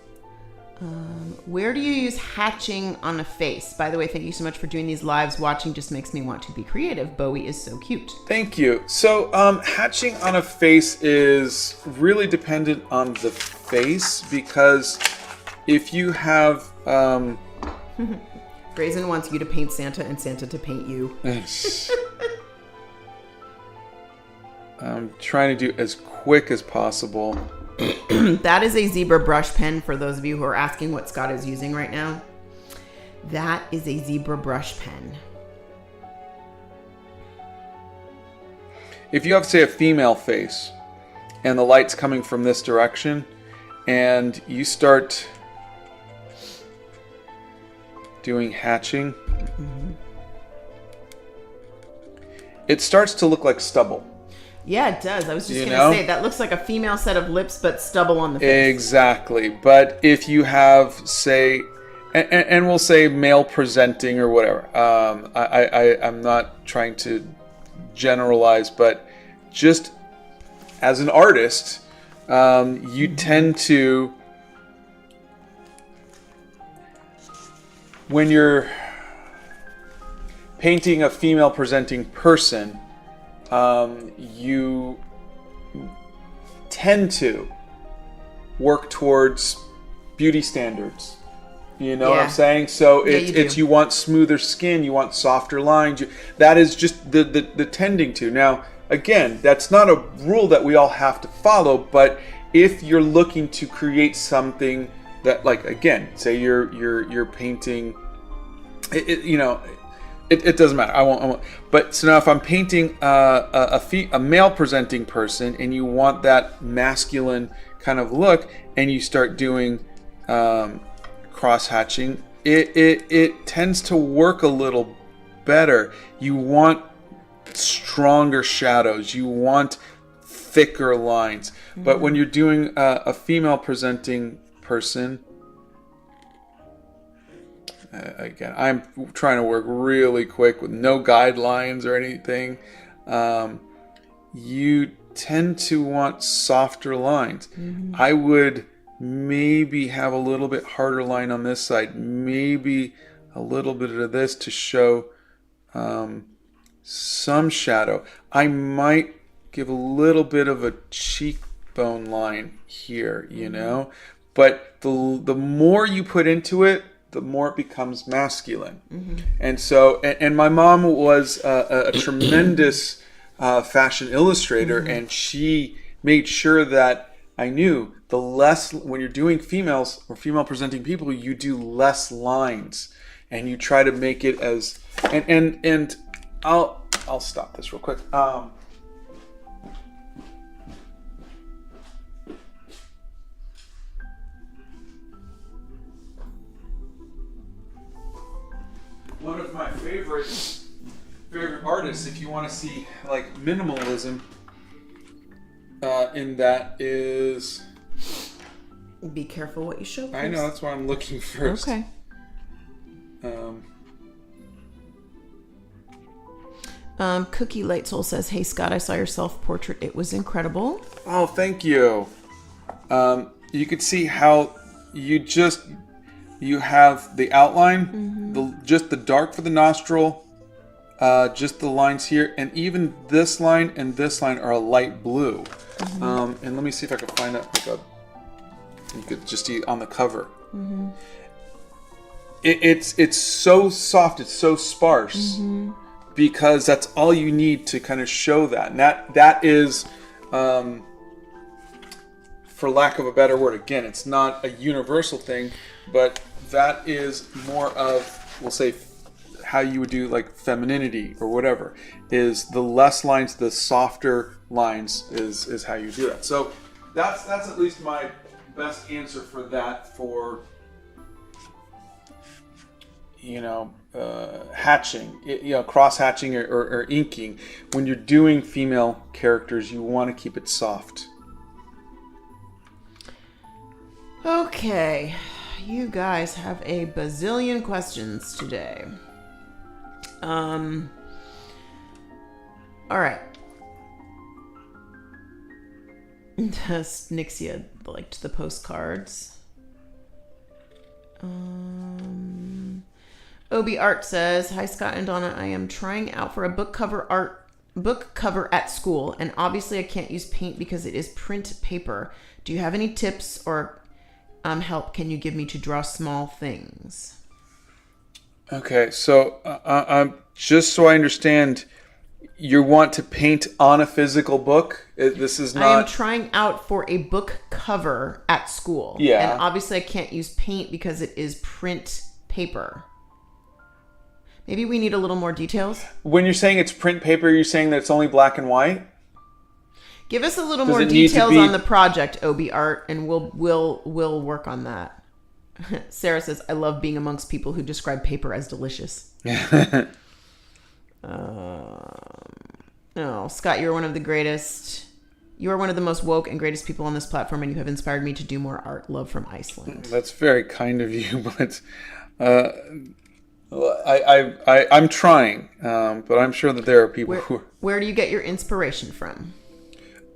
Where do you use hatching on a face? By the way, thank you so much for doing these lives. Watching just makes me want to be creative. Bowie is so cute. Thank you. So hatching on a face is really dependent on the face, because if you have Grayson wants you to paint Santa and Santa to paint you. I'm trying to do as quick as possible. That is a zebra brush pen for those of you who are asking what Scott is using right now. That is a zebra brush pen. If you have, say, a female face and the light's coming from this direction and you start doing hatching, it starts to look like stubble. Yeah, it does. I was just going to say, that looks like a female set of lips, but stubble on the face. Exactly. But if you have, say, and we'll say male presenting or whatever, I'm not trying to generalize, but just as an artist, you tend to, when you're painting a female presenting person, you tend to work towards beauty standards. You know what I'm saying? So it's you want smoother skin, you want softer lines. That is just the tending to. Now, again, that's not a rule that we all have to follow, but if you're looking to create something that, like, again, say you're painting, it doesn't matter. I won't. But so now, if I'm painting a male presenting person, and you want that masculine kind of look, and you start doing cross hatching, it tends to work a little better. You want stronger shadows. You want thicker lines. Mm-hmm. But when you're doing a female presenting person, again, I'm trying to work really quick with no guidelines or anything. You tend to want softer lines. Mm-hmm. I would maybe have a little bit harder line on this side, maybe a little bit of this to show some shadow. I might give a little bit of a cheekbone line here, you know, but the more you put into it, the more it becomes masculine. Mm-hmm. And so, and my mom was a tremendous fashion illustrator, and she made sure that I knew the less, when you're doing females or female presenting people, you do less lines, and you try to make it as, and I'll stop this real quick. One of my favorite artists, if you want to see like minimalism, in that is. Be careful what you show. Please. I know, that's why I'm looking first. Okay. Cookie Light Soul says, "Hey Scott, I saw your self-portrait. It was incredible." Oh, thank you. You could see how you have the outline, just the dark for the nostril, just the lines here, and even this line and this line are a light blue. And let me see if I can find that you could just see on the cover. It's so soft, it's so sparse, because that's all you need to kind of show that. And that is, for lack of a better word, again, it's not a universal thing, but that is more of, we'll say, how you would do like femininity or whatever, is the less lines, the softer lines is how you do that. So that's at least my best answer for that, for hatching, cross hatching or inking. When you're doing female characters, you want to keep it soft. Okay, you guys have a bazillion questions today. All right. Nixia liked the postcards. Obi Art says, "Hi Scott and Donna, I am trying out for a book cover at school, and obviously I can't use paint because it is print paper. Do you have any tips or help can you give me to draw small things?" Okay, so just so I understand, you want to paint on a physical book? This is not... I am trying out for a book cover at school. Yeah. And obviously I can't use paint because it is print paper. Maybe we need a little more details. When you're saying it's print paper, you're saying that it's only black and white? Give us a little Does more it need to details be- on the project, OctoBEAR, and we'll work on that. Sarah says, I love being amongst people who describe paper as delicious. No, Scott, you're one of the greatest. You are one of the most woke and greatest people on this platform, and you have inspired me to do more art. Love from Iceland. That's very kind of you, but I'm trying. But I'm sure that there are people Where do you get your inspiration from?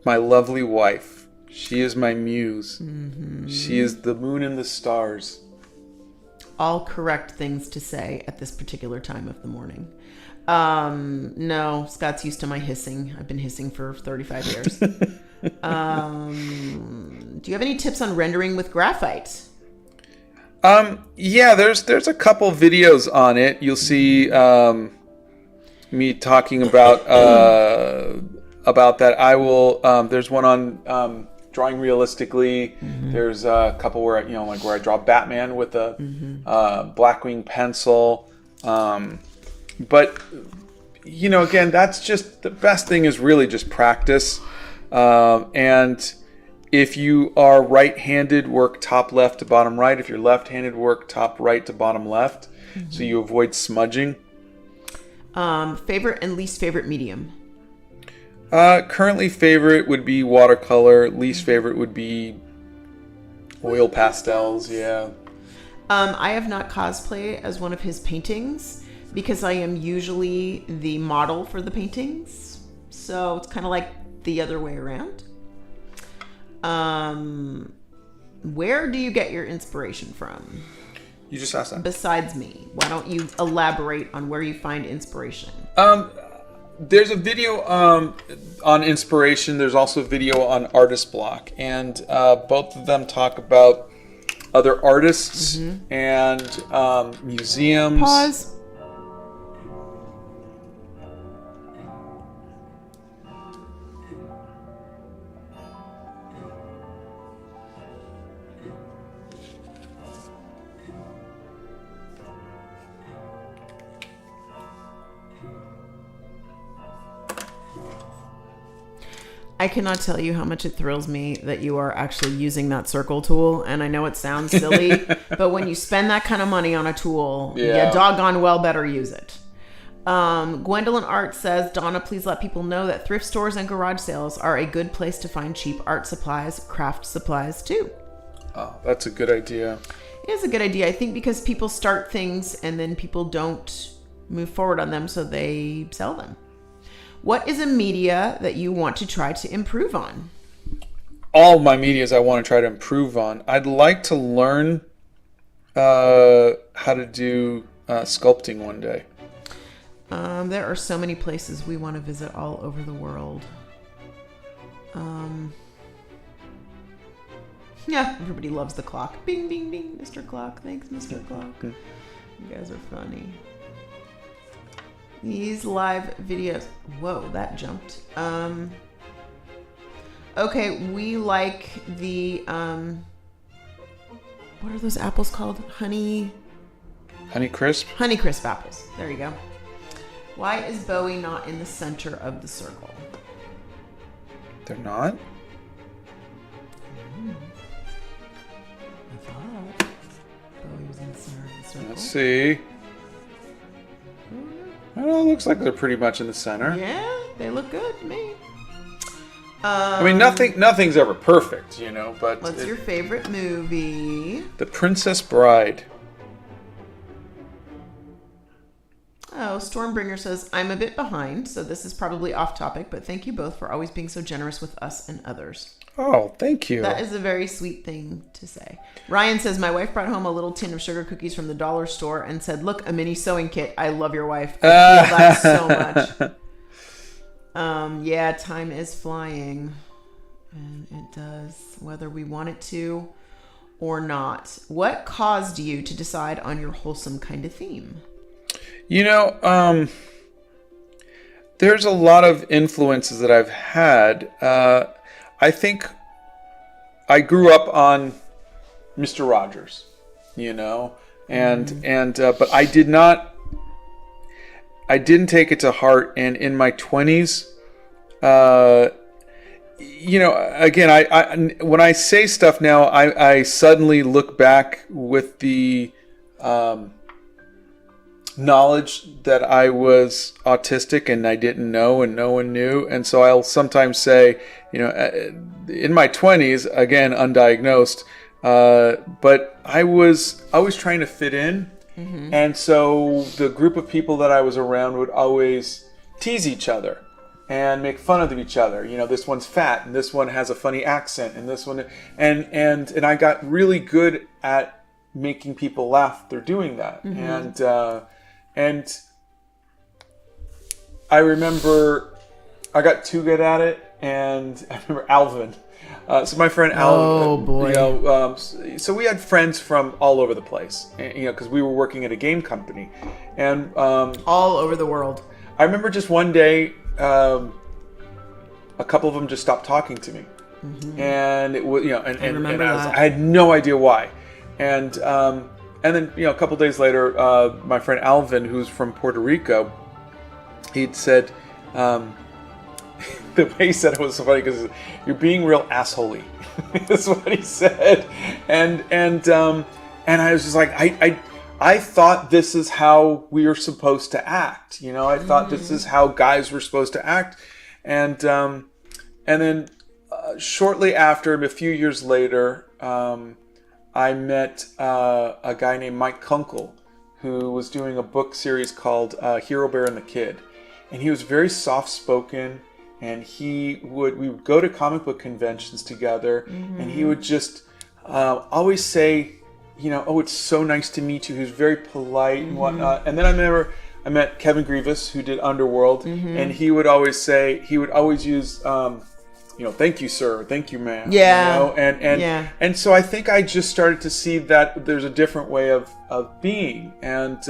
My lovely wife. She is my muse. Mm-hmm. She is the moon and the stars. All correct things to say at this particular time of the morning. No, Scott's used to my hissing. I've been hissing for 35 years. Do you have any tips on rendering with graphite? Yeah, there's a couple videos on it. You'll see me talking about that. I will. There's one on drawing realistically. Mm-hmm. There's a couple where where I draw Batman with a Blackwing pencil. But again, that's just the best thing is really just practice. And if you are right-handed, work top left to bottom right. If you're left-handed, work top right to bottom left. Mm-hmm. So you avoid smudging. Favorite and least favorite medium? Currently favorite would be watercolor. Least favorite would be oil pastels. Yeah. I have not cosplayed as one of his paintings because I am usually the model for the paintings. So it's kind of like the other way around. Where do you get your inspiration from? You just asked that. Besides me, why don't you elaborate on where you find inspiration? There's a video on inspiration. There's also a video on artist block, and both of them talk about other artists and museums. Pause. I cannot tell you how much it thrills me that you are actually using that circle tool. And I know it sounds silly, but when you spend that kind of money on a tool, you doggone well better use it. Gwendolyn Art says, Donna, please let people know that thrift stores and garage sales are a good place to find cheap art supplies, craft supplies too. Oh, that's a good idea. It is a good idea. I think because people start things and then people don't move forward on them, so they sell them. What is a media that you want to try to improve on? All my medias I want to try to improve on. I'd like to learn how to do sculpting one day. There are so many places we want to visit all over the world. Yeah, everybody loves the clock. Bing, bing, bing, Mr. Clock. Thanks, Mr. Clock. You guys are funny. These live videos. Whoa, that jumped. Okay, we like the what are those apples called? Honey Crisp? Honey Crisp apples. There you go. Why is Bowie not in the center of the circle? They're not? I thought Bowie was in the center of the circle. Let's see. Oh, it looks like they're pretty much in the center. Yeah, they look good to me. I mean, nothing's ever perfect, but... What's your favorite movie? The Princess Bride. Oh, Stormbringer says, I'm a bit behind, so this is probably off topic, but thank you both for always being so generous with us and others. Oh, thank you. That is a very sweet thing to say. Ryan says, my wife brought home a little tin of sugar cookies from the dollar store and said, look, a mini sewing kit. I love your wife. I feel that so much. Yeah, time is flying. And it does, whether we want it to or not. What caused you to decide on your wholesome kind of theme? There's a lot of influences that I've had. I think I grew up on Mr. Rogers, you know, but I didn't take it to heart. And in my 20s, you know, again, I when I say stuff now, I suddenly look back with the knowledge that I was autistic and I didn't know and no one knew. And so I'll sometimes say, you know, in my 20s, again, undiagnosed, but I was always trying to fit in. Mm-hmm. And so the group of people that I was around would always tease each other and make fun of each other. You know, this one's fat and this one has a funny accent and this one, and I got really good at making people laugh through doing that. Mm-hmm. And I remember I got too good at it, and I remember Alvin. So my friend Alvin. Oh boy! You know, so we had friends from all over the place, you know, because we were working at a game company, and all over the world. I remember just one day, a couple of them just stopped talking to me, mm-hmm. and it was, you know, and I had no idea why, and then, you know, a couple days later, my friend Alvin, who's from Puerto Rico, he'd said, the way he said it was so funny because you're being real assholey. That's what he said, and I was just like, I thought this is how we were supposed to act, you know. I thought this is how guys were supposed to act, and then shortly after, a few years later, I met a guy named Mike Kunkel, who was doing a book series called Hero Bear and the Kid, and he was very soft-spoken. And we would go to comic book conventions together, mm-hmm. and he would just always say, you know, oh, it's so nice to meet you. He was very polite and whatnot. And then I remember I met Kevin Grievous, who did Underworld, mm-hmm. and he would always use, you know, thank you, sir, thank you, ma'am. Yeah. You know? And so I think I just started to see that there's a different way of being, and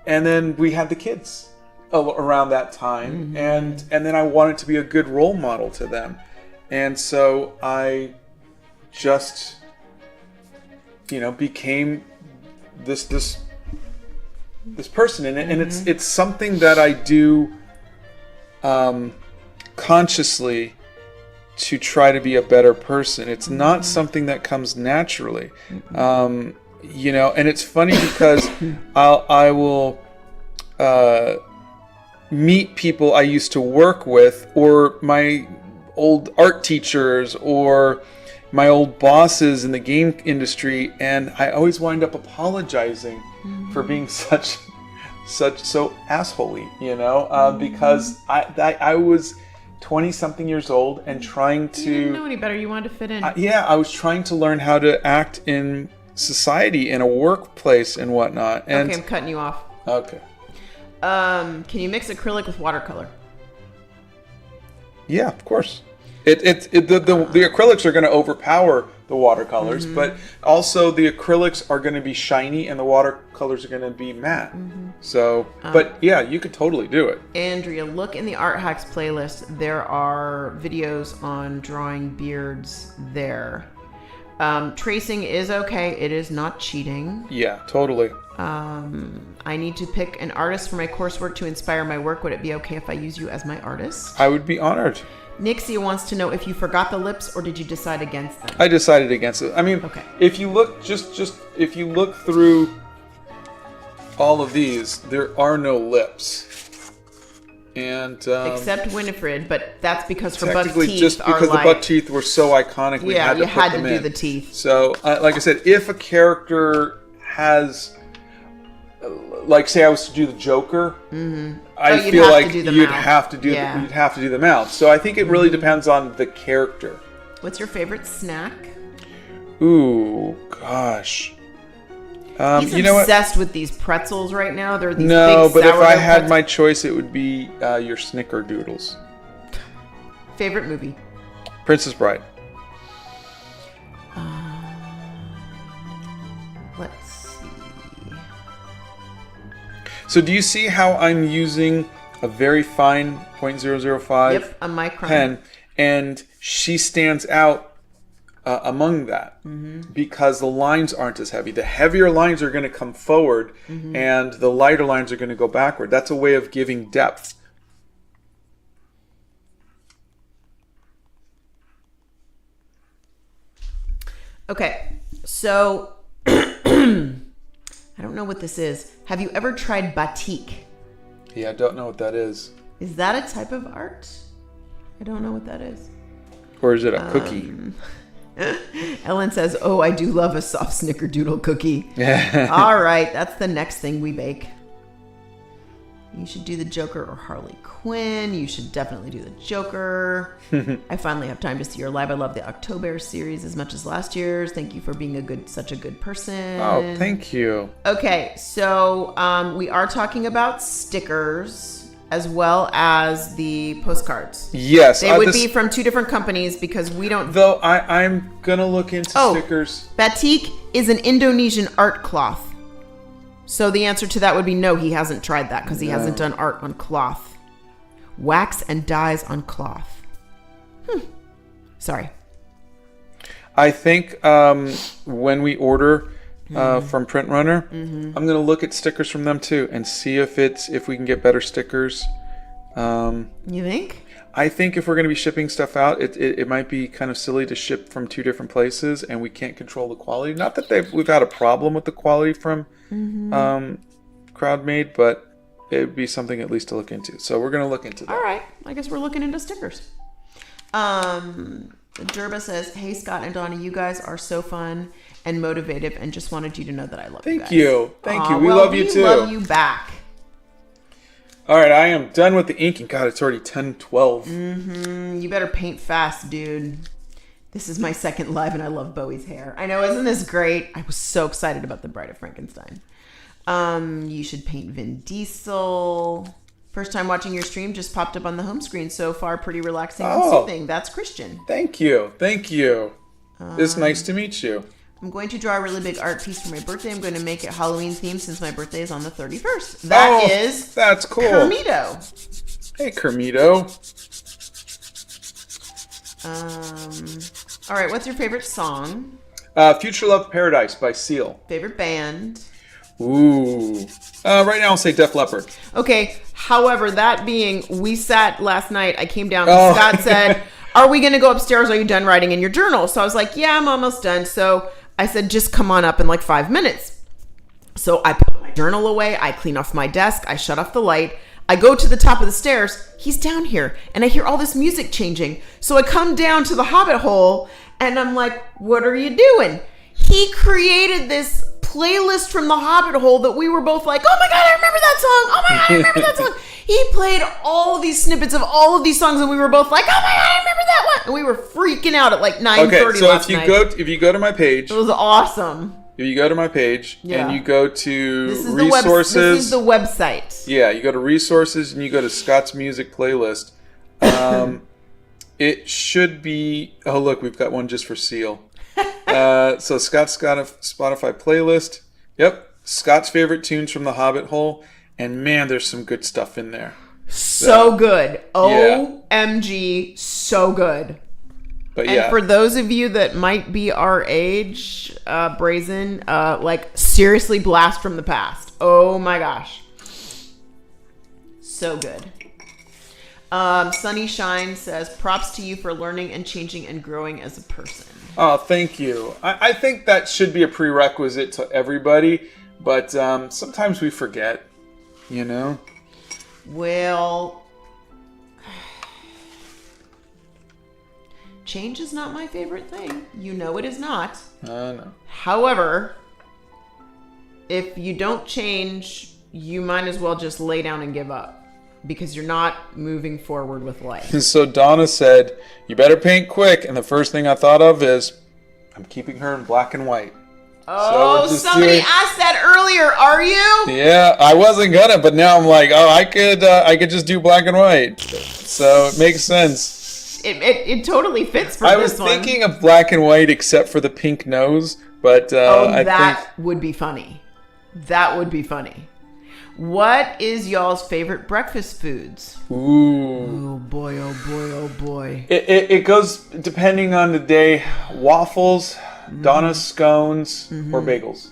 then we had the kids around that time, mm-hmm. and then I wanted to be a good role model to them, and so I just, you know, became this person, and mm-hmm. it's something that I do consciously to try to be a better person. It's mm-hmm. not something that comes naturally, mm-hmm. You know, and it's funny because I will meet people I used to work with, or my old art teachers, or my old bosses in the game industry, and I always wind up apologizing mm-hmm. for being so assholey, you know, mm-hmm. because I was 20-something years old and trying to... You didn't know any better. You wanted to fit in. I was trying to learn how to act in society, in a workplace and whatnot. And, okay, I'm cutting you off. Okay. Can you mix acrylic with watercolor? Yeah, of course. The acrylics are going to overpower the watercolors, mm-hmm. but also the acrylics are going to be shiny and the watercolors are going to be matte. Mm-hmm. So, but yeah, you could totally do it. Andrea, look in the Art Hacks playlist. There are videos on drawing beards there. Tracing is okay. It is not cheating. Yeah, totally. I need to pick an artist for my coursework to inspire my work. Would it be okay if I use you as my artist? I would be honored. Nixie wants to know if you forgot the lips or did you decide against them? I decided against it. I mean, okay. If you look if you look through all of these, there are no lips. And except Winifred, but that's because her buck teeth just because the buck teeth were so iconic, we had to put them in. You had to do the teeth. So, like I said, if a character has, like, say I was to do the Joker, mm-hmm. I feel like you'd have to do the mouth. So I think it really depends on the character. What's your favorite snack? Ooh, gosh. He's obsessed with these pretzels right now. They're these no, big but if I had pretzels. my choice, it would be your Snickerdoodles. Favorite movie? Princess Bride. Let's see. So do you see how I'm using a very fine .005 a micron pen, and she stands out among that because the lines aren't as heavy. The heavier lines are going to come forward and the lighter lines are going to go backward. That's a way of giving depth. Okay, so I don't know what this is. Have you ever tried batik? Yeah, I don't know what that is. Is that a type of art? I don't know what that is. Or is it a cookie? Ellen says, oh, I do love a soft snickerdoodle cookie. All right, that's the next thing we bake. You should do the Joker or Harley Quinn. You should definitely do the Joker. I finally have time to see your live. I love the OctoBEAR series as much as last year's. Thank you for being such a good person. Oh, thank you. Okay, so we are talking about stickers as well as the postcards. Yes. They would be from two different companies because we don't... Though I'm going to look into stickers. Batik is an Indonesian art cloth. So the answer to that would be no, he hasn't tried that because he hasn't done art on cloth. Wax and dyes on cloth. Sorry. I think when we order from Print Runner, I'm going to look at stickers from them too and see if we can get better stickers. You think? I think if we're going to be shipping stuff out, it might be kind of silly to ship from two different places and we can't control the quality. Not that we've had a problem with the quality from CrowdMade, but it would be something at least to look into. So we're going to look into that. All right. I guess we're looking into stickers. Derba says, hey, Scott and Donna, you guys are so fun and motivative and just wanted you to know that I love you guys. Thank you. We love you too. We love you back. All right, I am done with the inking. God, it's already 10:12. You better paint fast, dude. This is my second live, and I love Bowie's hair. I know, isn't this great? I was so excited about The Bride of Frankenstein. You should paint Vin Diesel. First time watching your stream, just popped up on the home screen. So far, pretty relaxing and soothing. That's Christian. Thank you. It's nice to meet you. I'm going to draw a really big art piece for my birthday. I'm going to make it Halloween themed since my birthday is on the 31st. That's cool. Kermito. Hey, Kermito. All right, what's your favorite song? Future Love Paradise by Seal. Favorite band? Ooh. Right now I'll say Def Leppard. Okay, however, that being, we sat last night, I came down, and Scott said, are we going to go upstairs? Are you done writing in your journal? So I was like, yeah, I'm almost done. So I said, just come on up in like 5 minutes. So I put my journal away. I clean off my desk. I shut off the light. I go to the top of the stairs. He's down here. And I hear all this music changing. So I come down to the Hobbit hole. And I'm like, what are you doing? He created this playlist from the Hobbit hole that we were both like, oh my God, I remember that song. Oh my God, I remember that song. He played all of these snippets of all of these songs, and we were both like, "Oh my God, I remember that one!" And we were freaking out at like 9:30 last night. If you go to my page, it was awesome. If you go to my page and you go to resources, this is the website. Yeah, you go to resources and you go to Scott's music playlist. It should be. Oh, look, we've got one just for Seal. So Scott's got a Spotify playlist. Yep, Scott's favorite tunes from the Hobbit hole. And man, there's some good stuff in there. So good. OMG, so good. But and for those of you that might be our age, Brazen, like seriously blast from the past. Oh my gosh. So good. Sunny Shine says, props to you for learning and changing and growing as a person. Oh, thank you. I think that should be a prerequisite to everybody, but sometimes we forget. You know? Well, change is not my favorite thing. You know it is not. No. However, if you don't change, you might as well just lay down and give up because you're not moving forward with life. So Donna said, you better paint quick. And the first thing I thought of is, I'm keeping her in black and white. Oh, so somebody asked that earlier. Are you? Yeah, I wasn't gonna, but now I'm like, oh, I could just do black and white. So it makes sense. It totally fits for I this was one. thinking of black and white except for the pink nose, but I think would be funny. That would be funny. What is y'all's favorite breakfast foods? Ooh. Oh boy, oh boy, oh boy. It goes depending on the day. Waffles, Donna's scones, or bagels.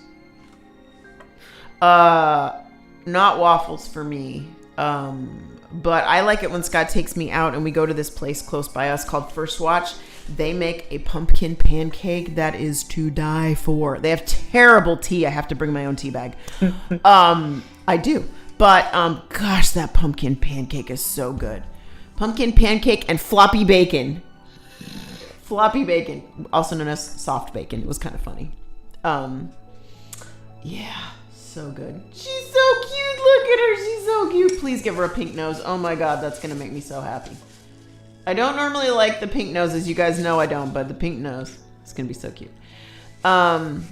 Not waffles for me. But I like it when Scott takes me out and we go to this place close by us called First Watch. They make a pumpkin pancake that is to die for. They have terrible tea. I have to bring my own tea bag. I do. But, gosh, that pumpkin pancake is so good. Pumpkin pancake and floppy bacon. Floppy bacon, also known as soft bacon. It was kind of funny. Yeah, so good. She's so cute. Look at her. She's so cute. Please give her a pink nose. Oh my God, that's going to make me so happy. I don't normally like the pink noses. You guys know I don't, but the pink nose is going to be so cute. Oh,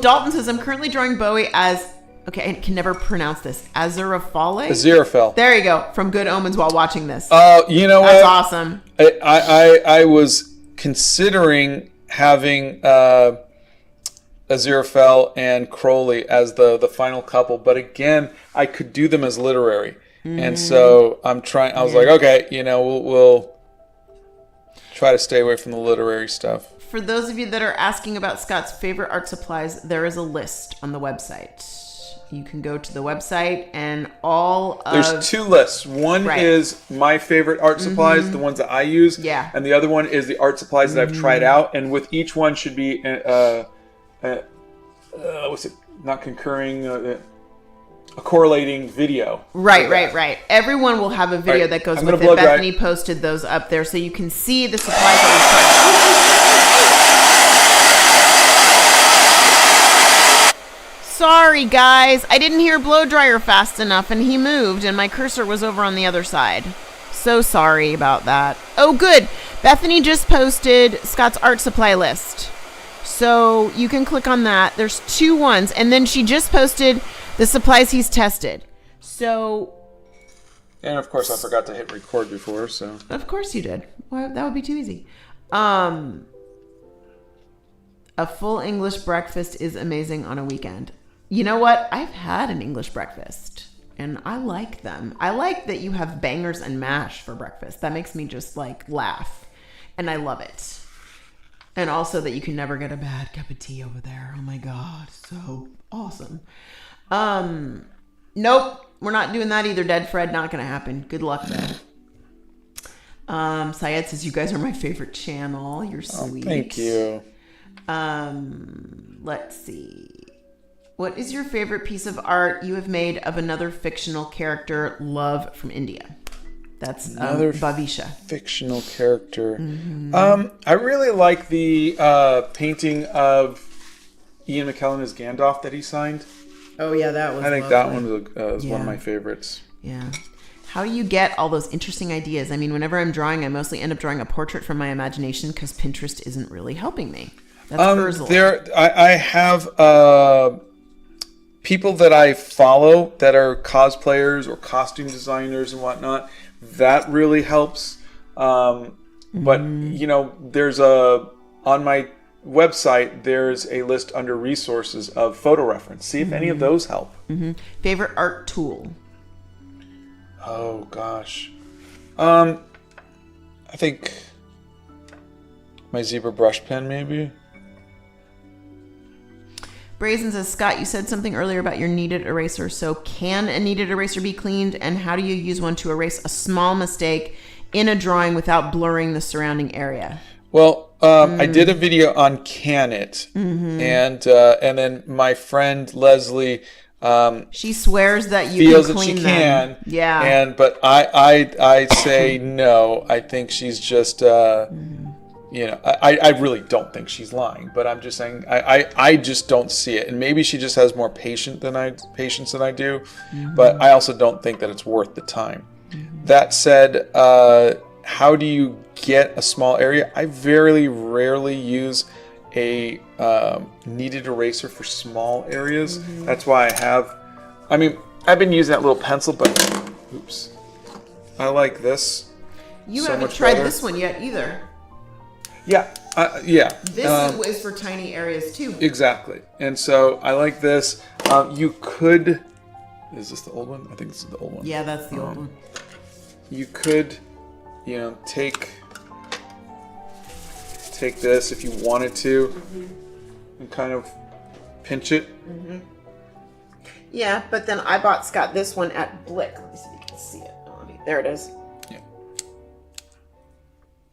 Dalton says, I'm currently drawing Bowie as, okay, I can never pronounce this, Aziraphale? Aziraphale. There you go, from Good Omens while watching this. You know That's what? awesome. I was considering having Aziraphale and Crowley as the final couple, but again, I could do them as literary. And so I'm trying. I was like, okay, we'll try to stay away from the literary stuff. For those of you that are asking about Scott's favorite art supplies, there is a list on the website. You can go to the website and There's two lists. One is my favorite art supplies, the ones that I use. Yeah. And the other one is the art supplies that I've tried out. And with each one should be what's it? Not concurring. A correlating video. Right. Everyone will have a video that goes with it. Bethany posted those up there so you can see the supplies that we tried. Sorry, guys. I didn't hear blow dryer fast enough and he moved and my cursor was over on the other side. So sorry about that. Oh, good. Bethany just posted Scott's art supply list. So you can click on that. There's 2 ones. And then she just posted the supplies he's tested. So. And of course, I forgot to hit record before, so. Of course you did. Well, that would be too easy. A full English breakfast is amazing on a weekend. You know what? I've had an English breakfast, and I like them. I like that you have bangers and mash for breakfast. That makes me just, laugh. And I love it. And also that you can never get a bad cup of tea over there. Oh, my God. So awesome. Nope, we're not doing that either, Dead Fred. Not gonna happen. Good luck there. Syed says you guys are my favorite channel. You're sweet. Thank you. Let's see. What is your favorite piece of art you have made of another fictional character? Love from India. That's another Bhavisha. Fictional character. I really like the painting of Ian McKellen as Gandalf that he signed. Oh, yeah, that was I think lovely. that one was one of my favorites. Yeah. How do you get all those interesting ideas? I mean, whenever I'm drawing, I mostly end up drawing a portrait from my imagination because Pinterest isn't really helping me. That's Ursula. I have people that I follow that are cosplayers or costume designers and whatnot. That really helps. But, there's on my website, there's a list under resources of photo reference. See if any of those help. Favorite art tool? Oh gosh, I think my zebra brush pen maybe. Brazen says, Scott, you said something earlier about your kneaded eraser. So can a kneaded eraser be cleaned, and how do you use one to erase a small mistake in a drawing without blurring the surrounding area? Well, I did a video on Can It, and then my friend Leslie, she swears that you feels can that clean she them. can, Yeah. but I say no. I think she's just I really don't think she's lying, but I'm just saying I just don't see it, and maybe she just has more patience than I do, but I also don't think that it's worth the time. That said, how do you get a small area? I very rarely use a kneaded eraser for small areas. That's why I've been using that little pencil, but oops, I like this. You so haven't much tried better. this one yet either. Yeah. This is for tiny areas too. Exactly. And so I like this. You could Is this the old one? I think this is the old one. Yeah, that's the old one. You could, take this if you wanted to, and kind of pinch it. Yeah, but then I bought Scott this one at Blick. Let me see if you can see it. There it is. Yeah.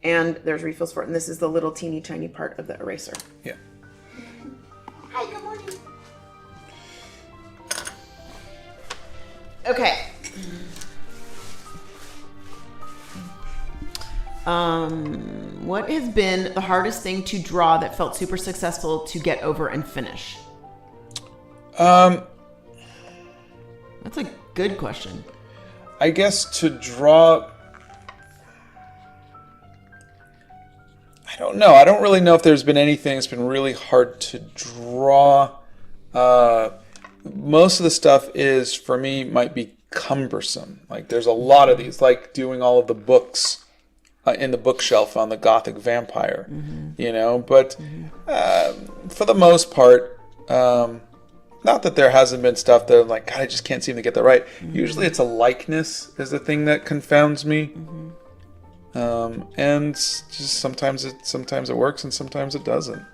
And there's refills for it. And this is the little teeny tiny part of the eraser. Yeah. Hi, good morning. Okay. What has been the hardest thing to draw that felt super successful to get over and finish? That's a good question. I guess to draw, I don't know. I don't really know if there's been anything that's been really hard to draw. Most of the stuff is, for me, might be cumbersome. Like there's a lot of these, like doing all of the books in the bookshelf on the Gothic vampire, but for the most part, not that there hasn't been stuff that I'm like, God, I just can't seem to get that right. Usually it's a likeness is the thing that confounds me. And just sometimes it works and sometimes it doesn't.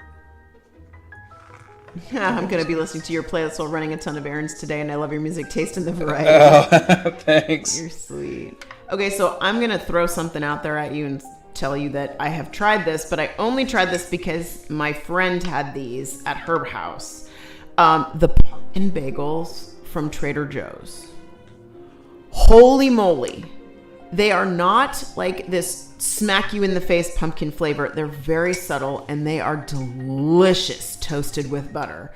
I'm going to be listening to your playlist while running a ton of errands today, and I love your music taste and the variety. Oh, thanks. You're sweet. Okay, so I'm going to throw something out there at you and tell you that I have tried this, but I only tried this because my friend had these at her house. The pumpkin bagels from Trader Joe's. Holy moly. They are not like this smack you in the face pumpkin flavor. They're very subtle and they are delicious toasted with butter.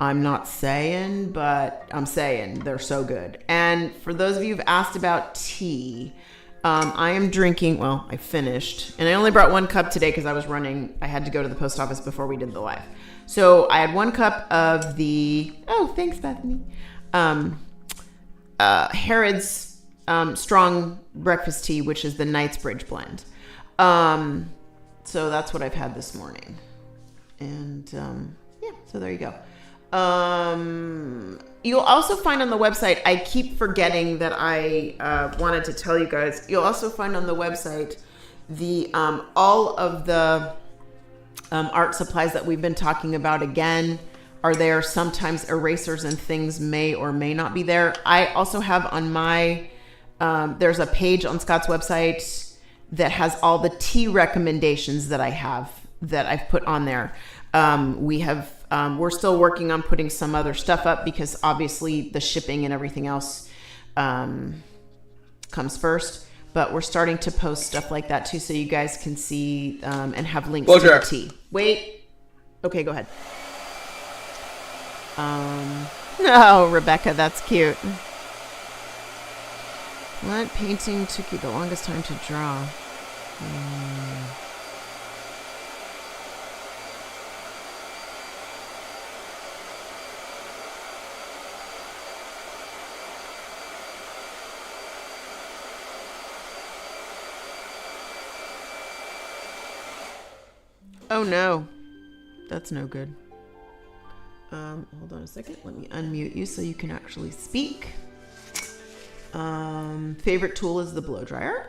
I'm not saying, but I'm saying they're so good. And for those of you who've asked about tea, I am drinking, well, I finished, and I only brought 1 cup today because I was running. I had to go to the post office before we did the live. So I had 1 cup of the, oh, thanks, Bethany, Harrod's strong breakfast tea, which is the Knightsbridge blend. So that's what I've had this morning. And yeah, so there you go. You'll also find on the website, I keep forgetting that I wanted to tell you guys, you'll also find on the website the all of the art supplies that we've been talking about again are there. Sometimes erasers and things may or may not be there. I also have on my, there's a page on Scott's website that has all the tea recommendations that I have that I've put on there. We're still working on putting some other stuff up because obviously the shipping and everything else comes first. But we're starting to post stuff like that too, so you guys can see and have links to the tea. Wait. Okay, go ahead. Oh, Rebecca, that's cute. What painting took you the longest time to draw? Oh no, that's no good. Hold on a second. Let me unmute you so you can actually speak. Favorite tool is the blow dryer.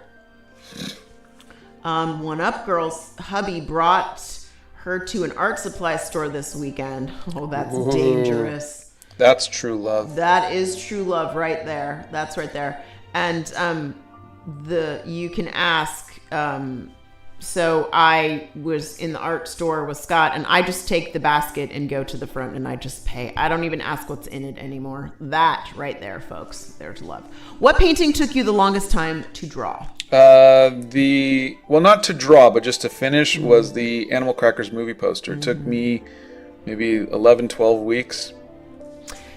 One Up Girl's hubby brought her to an art supply store this weekend. Oh, that's dangerous. That's true love. That is true love right there. That's right there. And you can ask. So I was in the art store with Scott, and I just take the basket and go to the front and I just pay. I don't even ask what's in it anymore. That right there, folks. There's love. What painting took you the longest time to draw? Not to draw, but just to finish was the Animal Crackers movie poster. It took me maybe 11, 12 weeks.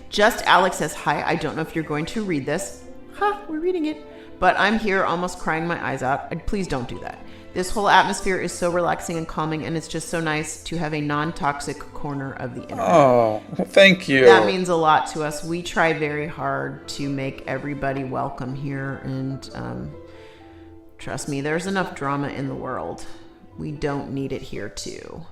Just Alex says, hi, I don't know if you're going to read this. We're reading it. But I'm here almost crying my eyes out. Please don't do that. This whole atmosphere is so relaxing and calming, and it's just so nice to have a non-toxic corner of the internet. Oh, thank you. That means a lot to us. We try very hard to make everybody welcome here, and trust me, there's enough drama in the world. We don't need it here too.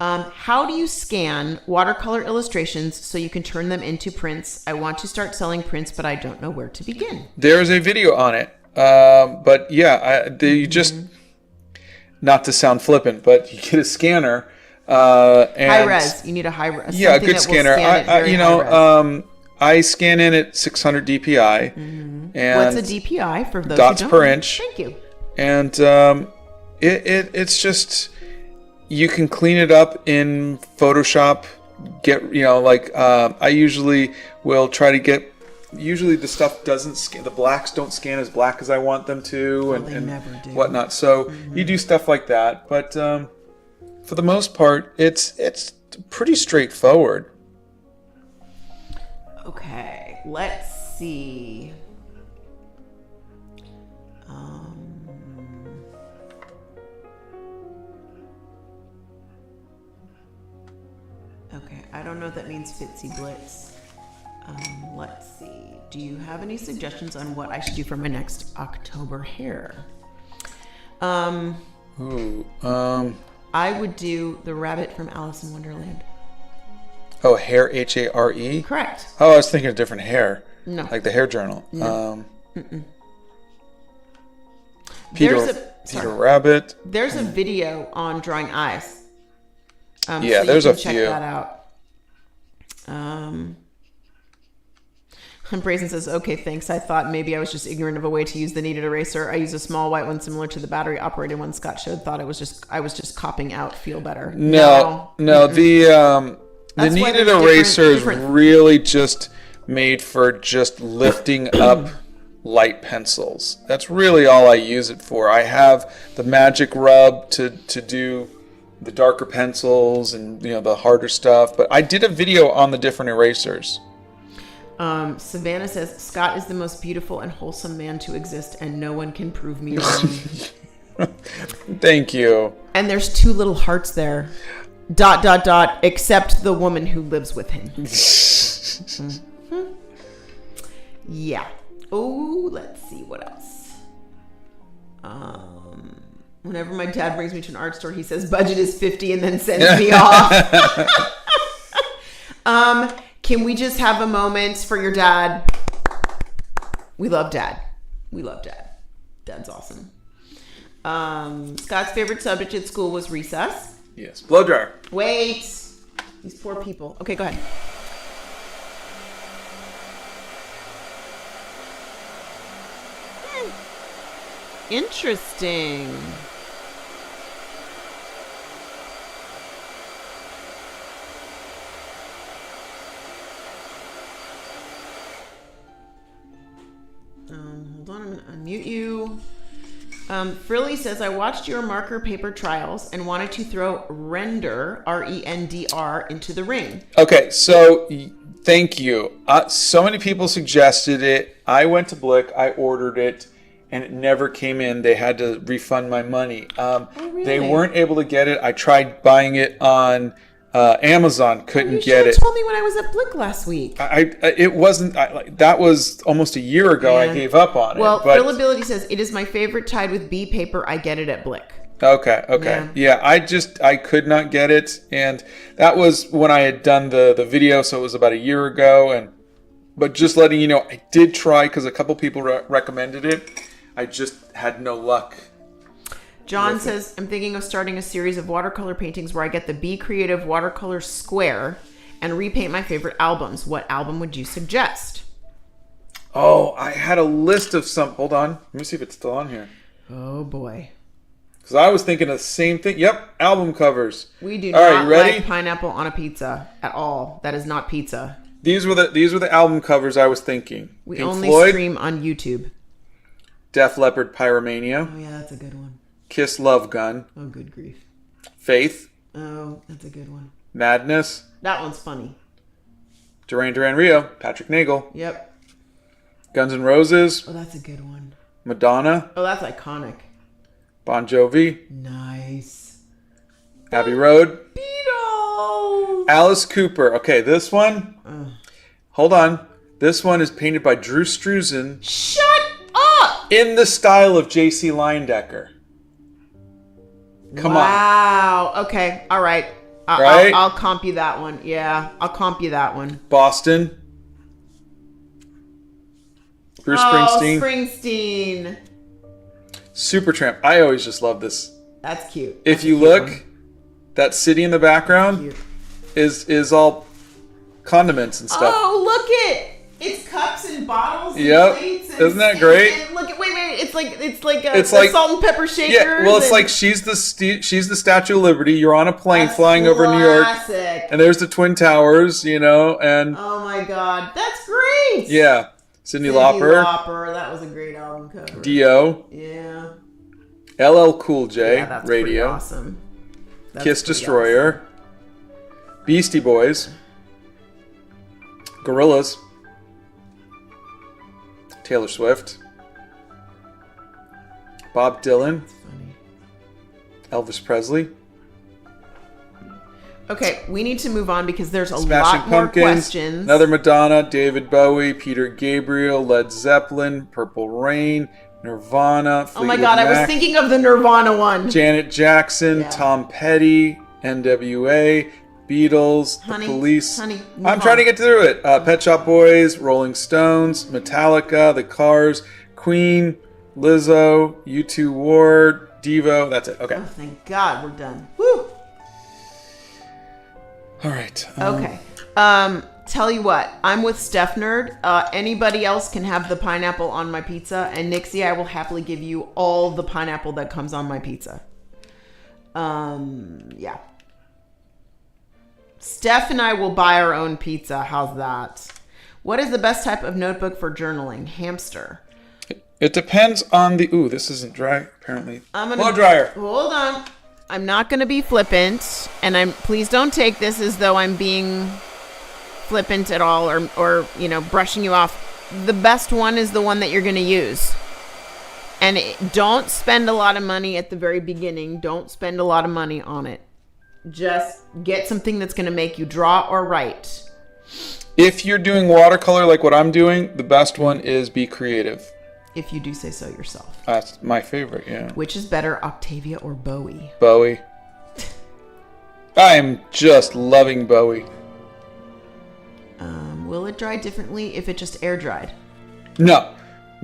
How do you scan watercolor illustrations so you can turn them into prints? I want to start selling prints, but I don't know where to begin. There's a video on it. But yeah, you just, not to sound flippant, but you get a scanner. And high res. You need a high res. Yeah, a good scanner. I scan in at 600 DPI. And what's a DPI for those dots who don't per know? inch. Thank you. And it's just, you can clean it up in Photoshop. I usually will try to get. Usually the stuff doesn't scan. The blacks don't scan as black as I want them to, and never do. whatnot. So you do stuff like that, but for the most part, it's pretty straightforward. Okay, let's see. Okay, I don't know if that means Fitzy Blitz. Let's see. Do you have any suggestions on what I should do for my next October hair? I would do the rabbit from Alice in Wonderland. Oh, hair, Hare? Correct. Oh, I was thinking of different hair. No. Like the hair journal. No. Peter Rabbit. There's a video on drawing eyes. Yeah, so there's you a can check few. that out. Brazen says, okay, thanks. I thought maybe I was just ignorant of a way to use the kneaded eraser. I use a small white one similar to the battery operated one Scott showed. Thought I was just copying out feel better. No. The kneaded eraser is really just made for just lifting up light pencils. That's really all I use it for. I have the magic rub to do the darker pencils and the harder stuff, but I did a video on the different erasers. Savannah says, Scott is the most beautiful and wholesome man to exist, and no one can prove me wrong. Thank you. And there's 2 little hearts there. ... except the woman who lives with him. Yeah. Oh, let's see what else. Whenever my dad brings me to an art store, he says budget is $50 and then sends me off. Can we just have a moment for your dad? We love dad. Dad's awesome. Scott's favorite subject at school was recess. Yes. Blow dryer. Wait. These poor people. Okay, go ahead. Interesting. Hold on, I'm going to unmute you. Frilly says, I watched your marker paper trials and wanted to throw render, R-E-N-D-R, into the ring. Okay, so thank you. So many people suggested it. I went to Blick, I ordered it, and it never came in. They had to refund my money. Really? They weren't able to get it. I tried buying it on Amazon, couldn't get it. You told me when I was at Blick last week. It wasn't. That was almost a year ago. Yeah. I gave up on it. Well, Frillability says it is my favorite tied with B paper. I get it at Blick. Okay. Yeah, I could not get it, and that was when I had done the video, so it was about a year ago. But just letting you know, I did try because a couple people recommended it. I just had no luck. John says, I'm thinking of starting a series of watercolor paintings where I get the Be Creative watercolor square and repaint my favorite albums. What album would you suggest? Oh, I had a list of some. Hold on. Let me see if it's still on here. Oh, boy. Because I was thinking of the same thing. Yep, album covers. We do all not right, ready? like pineapple on a pizza at all. That is not pizza. These were the album covers I was thinking. We Pink only Floyd, stream on YouTube. Def Leppard, Pyromania. Oh, yeah, that's a good one. Kiss, Love Gun. Oh, good grief. Faith. Oh, that's a good one. Madness. That one's funny. Duran Duran Rio. Patrick Nagel. Yep. Guns N' Roses. Oh, that's a good one. Madonna. Oh, that's iconic. Bon Jovi. Nice. Abbey Road. Beatles. Alice Cooper. Okay, this one. Hold on. This one is painted by Drew Struzan. Shut up! In the style of J.C. Leyendecker. Come on. Wow. Okay. All right. Right? I'll comp you that one. Yeah, I'll comp you that one. Boston. Bruce Springsteen. Springsteen. Supertramp. I always just love this. That's cute. If you look, that city in the background is all condiments and stuff. Oh, look it! It's cups and bottles and plates. And, isn't that great? And look, wait, it's like a salt and pepper shaker. Yeah, well, it's like she's the Statue of Liberty. You're on a plane flying over New York, and there's the Twin Towers, and oh my God, that's great. Yeah, Cyndi Lauper. That was a great album cover. Dio. Yeah. LL Cool J. Yeah, that's Radio. Awesome. That's Kiss Destroyer. Awesome. Beastie Boys. Gorillaz. Taylor Swift. Bob Dylan. Elvis Presley. Okay, we need to move on because there's a Smashing lot more Pumpkins, questions. Another Madonna, David Bowie, Peter Gabriel, Led Zeppelin, Purple Rain, Nirvana, Oh my God, Mac, I was thinking of the Nirvana one. Janet Jackson, Tom Petty, NWA, Beatles, The Police. I'm trying to get through it. Pet Shop Boys, Rolling Stones, Metallica, The Cars, Queen, Lizzo, U2 Ward, Devo. That's it. Okay. Oh, thank God, we're done. Woo! All right. Okay. Tell you what, I'm with Steph Nerd. Anybody else can have the pineapple on my pizza, and Nixie, I will happily give you all the pineapple that comes on my pizza. Yeah. Steph and I will buy our own pizza. How's that? What is the best type of notebook for journaling? Hamster. It depends on the... Ooh, this isn't dry, apparently. Blow dryer. Hold on. I'm not going to be flippant, and please don't take this as though I'm being flippant at all or brushing you off. The best one is the one that you're going to use. And don't spend a lot of money at the very beginning. Don't spend a lot of money on it. Just get something that's going to make you draw or write. If you're doing watercolor like what I'm doing, the best one is Be Creative. If you do say so yourself. That's my favorite, yeah. Which is better, Octavia or Bowie? Bowie. I'm just loving Bowie. Will it dry differently if it just air dried? No.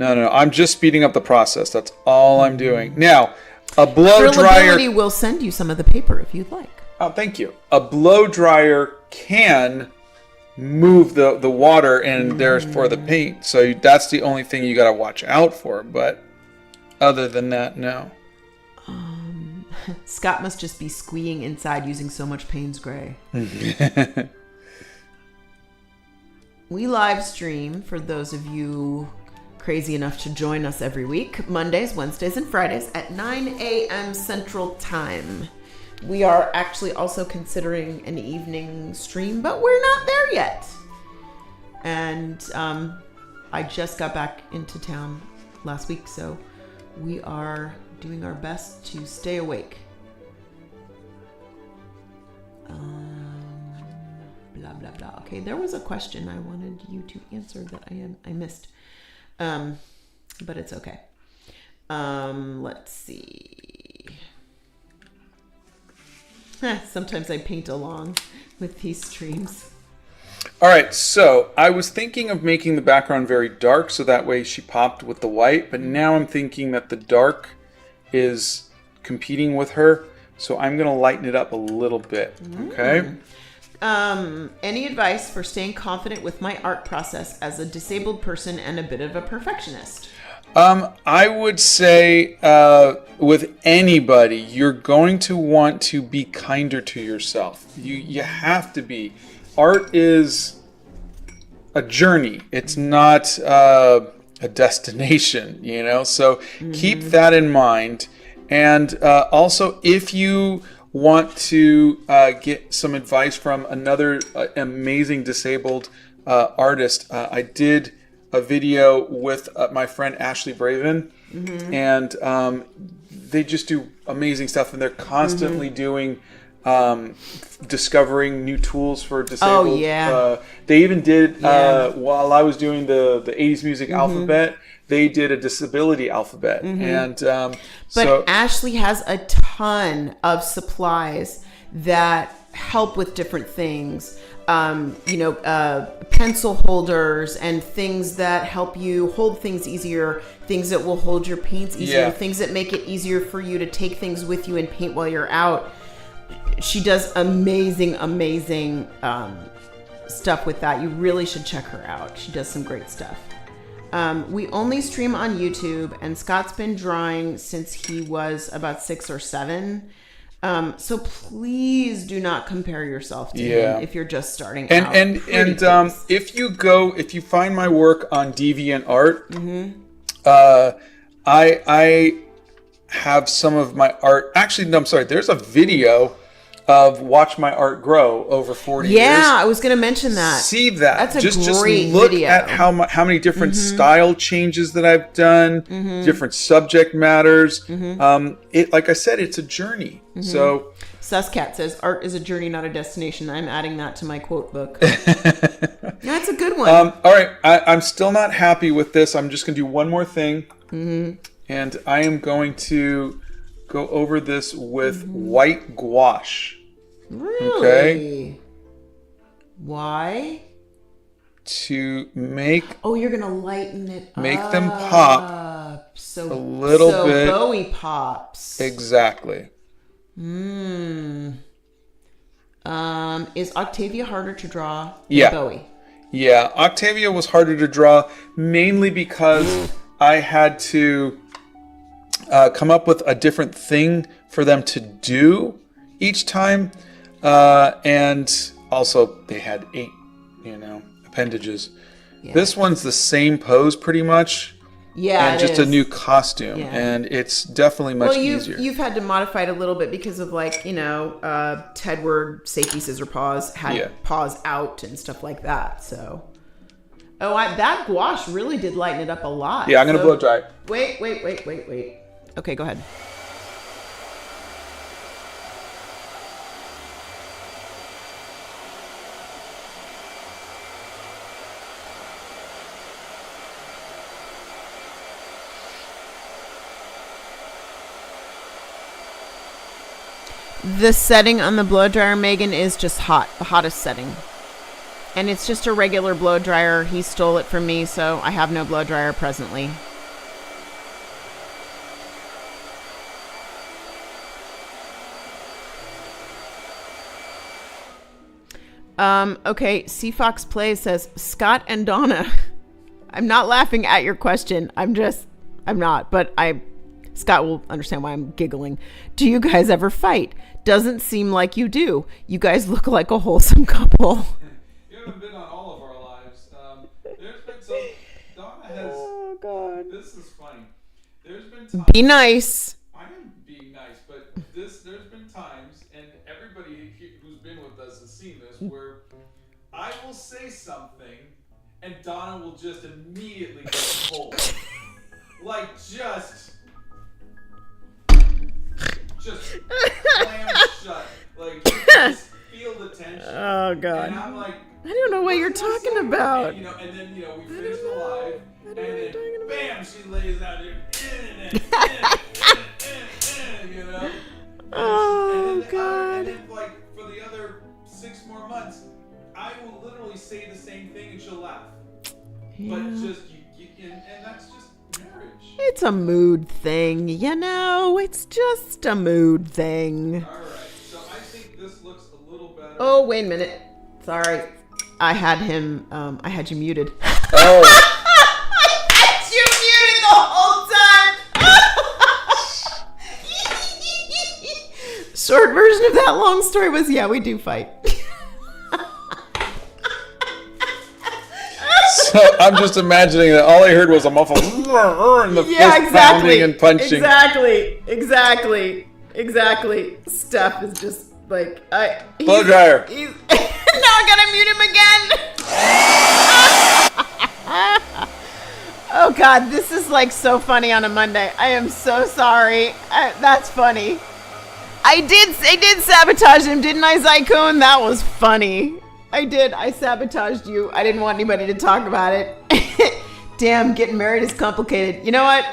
I'm just speeding up the process. That's all I'm doing. Now, a blow dryer... Drillability will send you some of the paper if you'd like. Oh, thank you. A blow dryer can move the water and therefore the paint. So that's the only thing you got to watch out for. But other than that, no. Scott must just be squeeing inside using so much Payne's Gray. We live stream for those of you crazy enough to join us every week, Mondays, Wednesdays, and Fridays at 9 a.m. Central Time. We are actually also considering an evening stream, but we're not there yet. And I just got back into town last week, so we are doing our best to stay awake. Blah, blah, blah. Okay, there was a question I wanted you to answer that I missed. But it's okay. Let's see. Sometimes I paint along with these streams. All right, so I was thinking of making the background very dark so that way she popped with the white, but now I'm thinking that the dark is competing with her, so I'm going to lighten it up a little bit, okay? Any advice for staying confident with my art process as a disabled person and a bit of a perfectionist? I would say with anybody, you're going to want to be kinder to yourself. You have to be. Art is a journey. It's not a destination, So keep that in mind. And also, if you want to get some advice from another amazing disabled artist, I did a video with my friend Ashley Braven, and they just do amazing stuff, and they're constantly doing discovering new tools for disabled. Oh yeah. They even did while I was doing the 80s music alphabet, they did a disability alphabet, and but Ashley has a ton of supplies that help with different things. Pencil holders and things that help you hold things easier, things that will hold your paints easier, things that make it easier for you to take things with you and paint while you're out. She does amazing stuff with that. You really should check her out. She does some great stuff. We only stream on YouTube, and Scott's been drawing since he was about 6 or 7. So please do not compare yourself to him if you're just starting out. And if you find my work on DeviantArt, I have some of my art. Actually, no, I'm sorry. There's a video of Watch My Art Grow over 40 years. Yeah, I was going to mention that. See that. That's a great just look video. at how many different style changes that I've done, different subject matters. Like I said, it's a journey. So Suscat says, art is a journey, not a destination. I'm adding that to my quote book. That's a good one. All right. I'm still not happy with this. I'm just going to do one more thing. And I am going to go over this with white gouache. Really? Okay. Why? To make... Oh, you're going to lighten it make up. them pop a little bit. So Bowie pops. Exactly. Is Octavia harder to draw than Bowie? Yeah, Octavia was harder to draw, mainly because I had to come up with a different thing for them to do each time. And also they had 8, appendages. Yeah. This one's the same pose pretty much. Yeah, and just a new costume, and it's definitely much easier. You've had to modify it a little bit because of Tedward safety scissor paws had paws out and stuff like that. So, that gouache really did lighten it up a lot. Yeah, I'm gonna blow dry. Wait. Okay, go ahead. The setting on the blow dryer, Megan, is just hot. The hottest setting. And it's just a regular blow dryer. He stole it from me, so I have no blow dryer presently. Okay, C Fox Plays says, Scott and Donna. I'm not laughing at your question. I'm not, but Scott will understand why I'm giggling. Do you guys ever fight? Doesn't seem like you do. You guys look like a wholesome couple. You haven't been on all of our lives. There's been some... Donna has... Oh, God. This is funny. There's been times... Be nice. I am being nice, but there's been times, and everybody who's been with us has seen this, where I will say something, and Donna will just immediately get cold. Like, just slam shut. Like, you just feel the tension. Oh, God. And I'm like, I don't know what you're talking about. And then we finish the live, and then bam, she lays out here. Oh, God. And then, like, for the other 6 more months, I will literally say the same thing and she'll laugh. Yeah. But just, and that's just marriage. It's a mood thing, it's just a mood thing. All right, so I think this looks a little better. Oh, wait a minute. Sorry. I had you muted. Oh. I had you muted the whole time. Short version of that long story was, we do fight. So I'm just imagining that all I heard was a muffled and the fist pounding and punching. Exactly. Steph is just like blow dryer. Now I gotta mute him again. Oh God, this is like so funny on a Monday. I am so sorry. That's funny. I did sabotage him, didn't I, Zycone? That was funny. I did. I sabotaged you. I didn't want anybody to talk about it. Damn, getting married is complicated. You know what?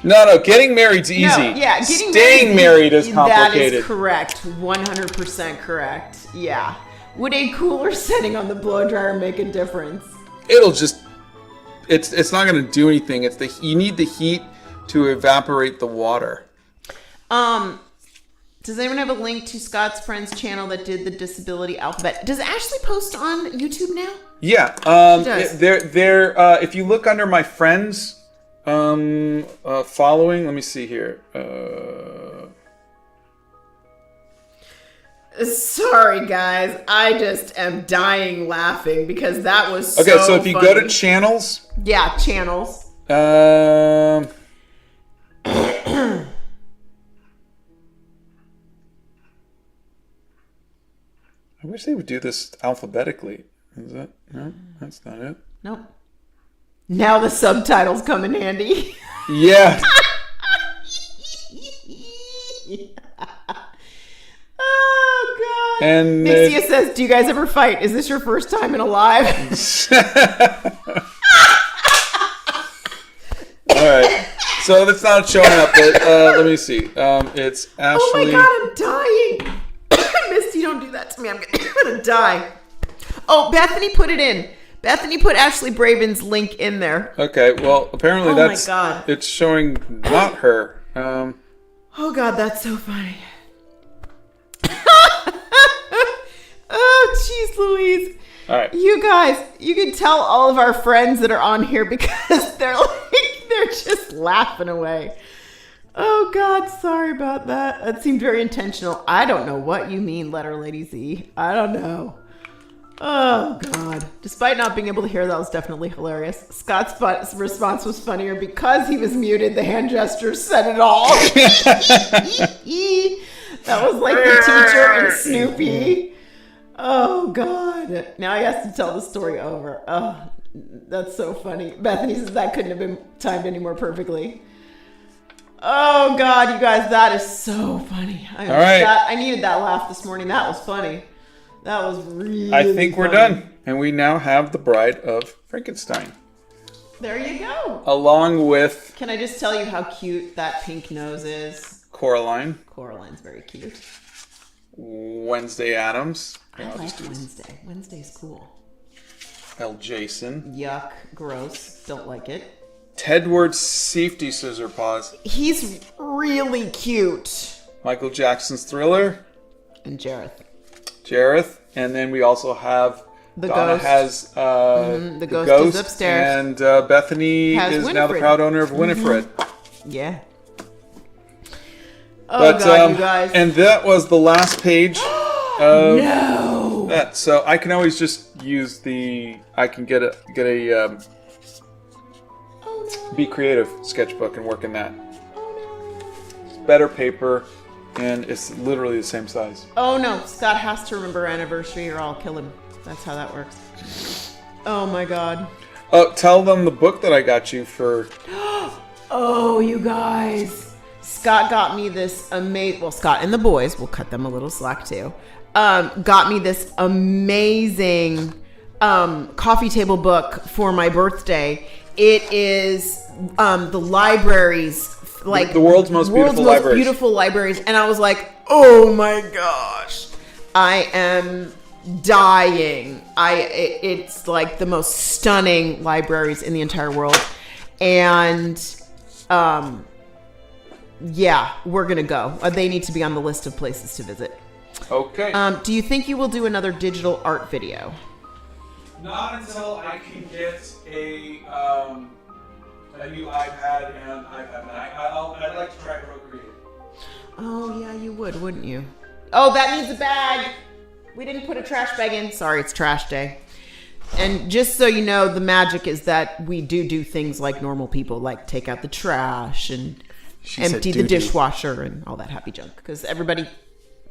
No, getting married's easy. No, yeah, Staying married is complicated. That is correct. 100% correct. Yeah. Would a cooler setting on the blow dryer make a difference? It'll just... It's not going to do anything. You need the heat to evaporate the water. Does anyone have a link to Scott's friend's channel that did the disability alphabet? Does Ashley post on YouTube now? Yeah. She does. If you look under my friends following, let me see here. Sorry, guys. I just am dying laughing because that was okay, so if you funny. go to channels. Yeah, channels. I wish they would do this alphabetically. Is that? No, that's not it. Nope. Now the subtitles come in handy. Yeah. Oh, God. And Nixia says, do you guys ever fight? Is this your first time in a live? All right. So that's not showing up, but let me see. It's Ashley. Oh, my God, I'm dying. Misty, don't do that to me. I'm gonna die. Oh, Bethany put it in. Bethany put Ashley Braven's link in there. Okay, well, apparently my God. It's showing not her. Oh, God, that's so funny. Oh, jeez Louise. All right. You guys, you can tell all of our friends that are on here because they're just laughing away. Oh, God, sorry about that. That seemed very intentional. I don't know what you mean, Letter Lady Z. I don't know. Oh, God. Despite not being able to hear, that was definitely hilarious. Scott's response was funnier because he was muted. The hand gestures said it all. That was like the teacher and Snoopy. Oh, God. Now he has to tell the story over. Oh, that's so funny. Bethany says that couldn't have been timed any more perfectly. Oh, God, you guys, that is so funny. All right. I needed that laugh this morning. That was funny. That was really I think we're funny. done. And we now have the Bride of Frankenstein. There you go. Along with... Can I just tell you how cute that pink nose is? Coraline. Coraline's very cute. Wednesday Addams. I like Wednesday. Wednesday's cool. L. Jason. Yuck. Gross. Don't like it. Tedward's Safety Scissor Paws. He's really cute. Michael Jackson's Thriller. And Jareth. And then we also have... The Donna Ghost. has the ghost is upstairs. And Bethany Has is now the Winifred. proud owner of Winifred. Yeah. Oh, God, you guys. And that was the last page of No. that. So I can always just use I can get a Oh, no. Be Creative sketchbook and work in that. Oh, no. It's better paper, and it's literally the same size. Oh, no. Scott has to remember our anniversary or I'll kill him. That's how that works. Oh, my God. Oh, tell them the book that I got you for... Oh, you guys. Scott got me this amazing... Well, Scott and the boys, we'll cut them a little slack too, got me this amazing coffee table book for my birthday. It is the libraries... like the world's most beautiful libraries. And I was like, oh, my gosh. I am... dying. It's like the most stunning libraries in the entire world, and yeah, we're gonna go. They need to be on the list of places to visit. Okay. Do you think you will do another digital art video? Not until I can get a new iPad and iPad. I'd like to try Procreate. Oh yeah, you would, wouldn't you? Oh, that needs a bag. We didn't put a trash bag in. Sorry, it's trash day. And just so you know, the magic is that we do things like normal people, like take out the trash and empty the dishwasher and all that happy junk. Because everybody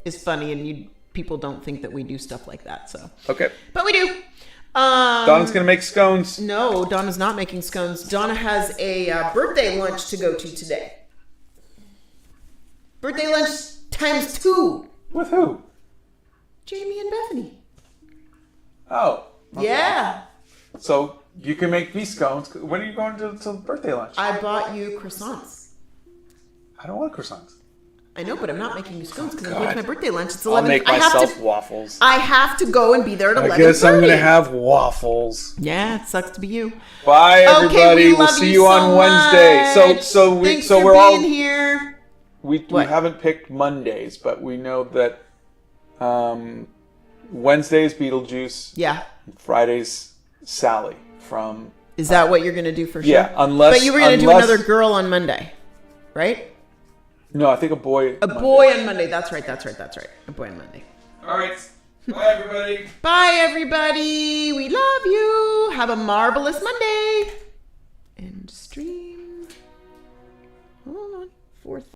is funny and people don't think that we do stuff like that. So Okay. But we do. Donna's going to make scones. No, Donna's not making scones. Donna has a birthday lunch to go to today. Birthday lunch times 2. With who? Jamie and Bethany. Oh. Okay. Yeah. So you can make me scones. When are you going to birthday lunch? I bought you croissants. I don't want croissants. I know, but I'm not making you scones because I'm God. going to my birthday lunch. It's 11. I'll make myself waffles. I have to go and be there at 11:30. I guess I'm going to have waffles. Yeah, it sucks to be you. Bye, everybody. Okay, we'll see you on Wednesday. Thanks for we're being all here. We haven't picked Mondays, but we know that Wednesday's Beetlejuice. Yeah. Friday's Sally from. Is that what you're going to do for sure? Yeah, unless. But you were going to do another girl on Monday, right? No, I think a boy. Boy on Monday. That's right. A boy on Monday. All right. Bye, everybody. Bye, everybody. We love you. Have a marvelous Monday. End stream. Hold on. 4th.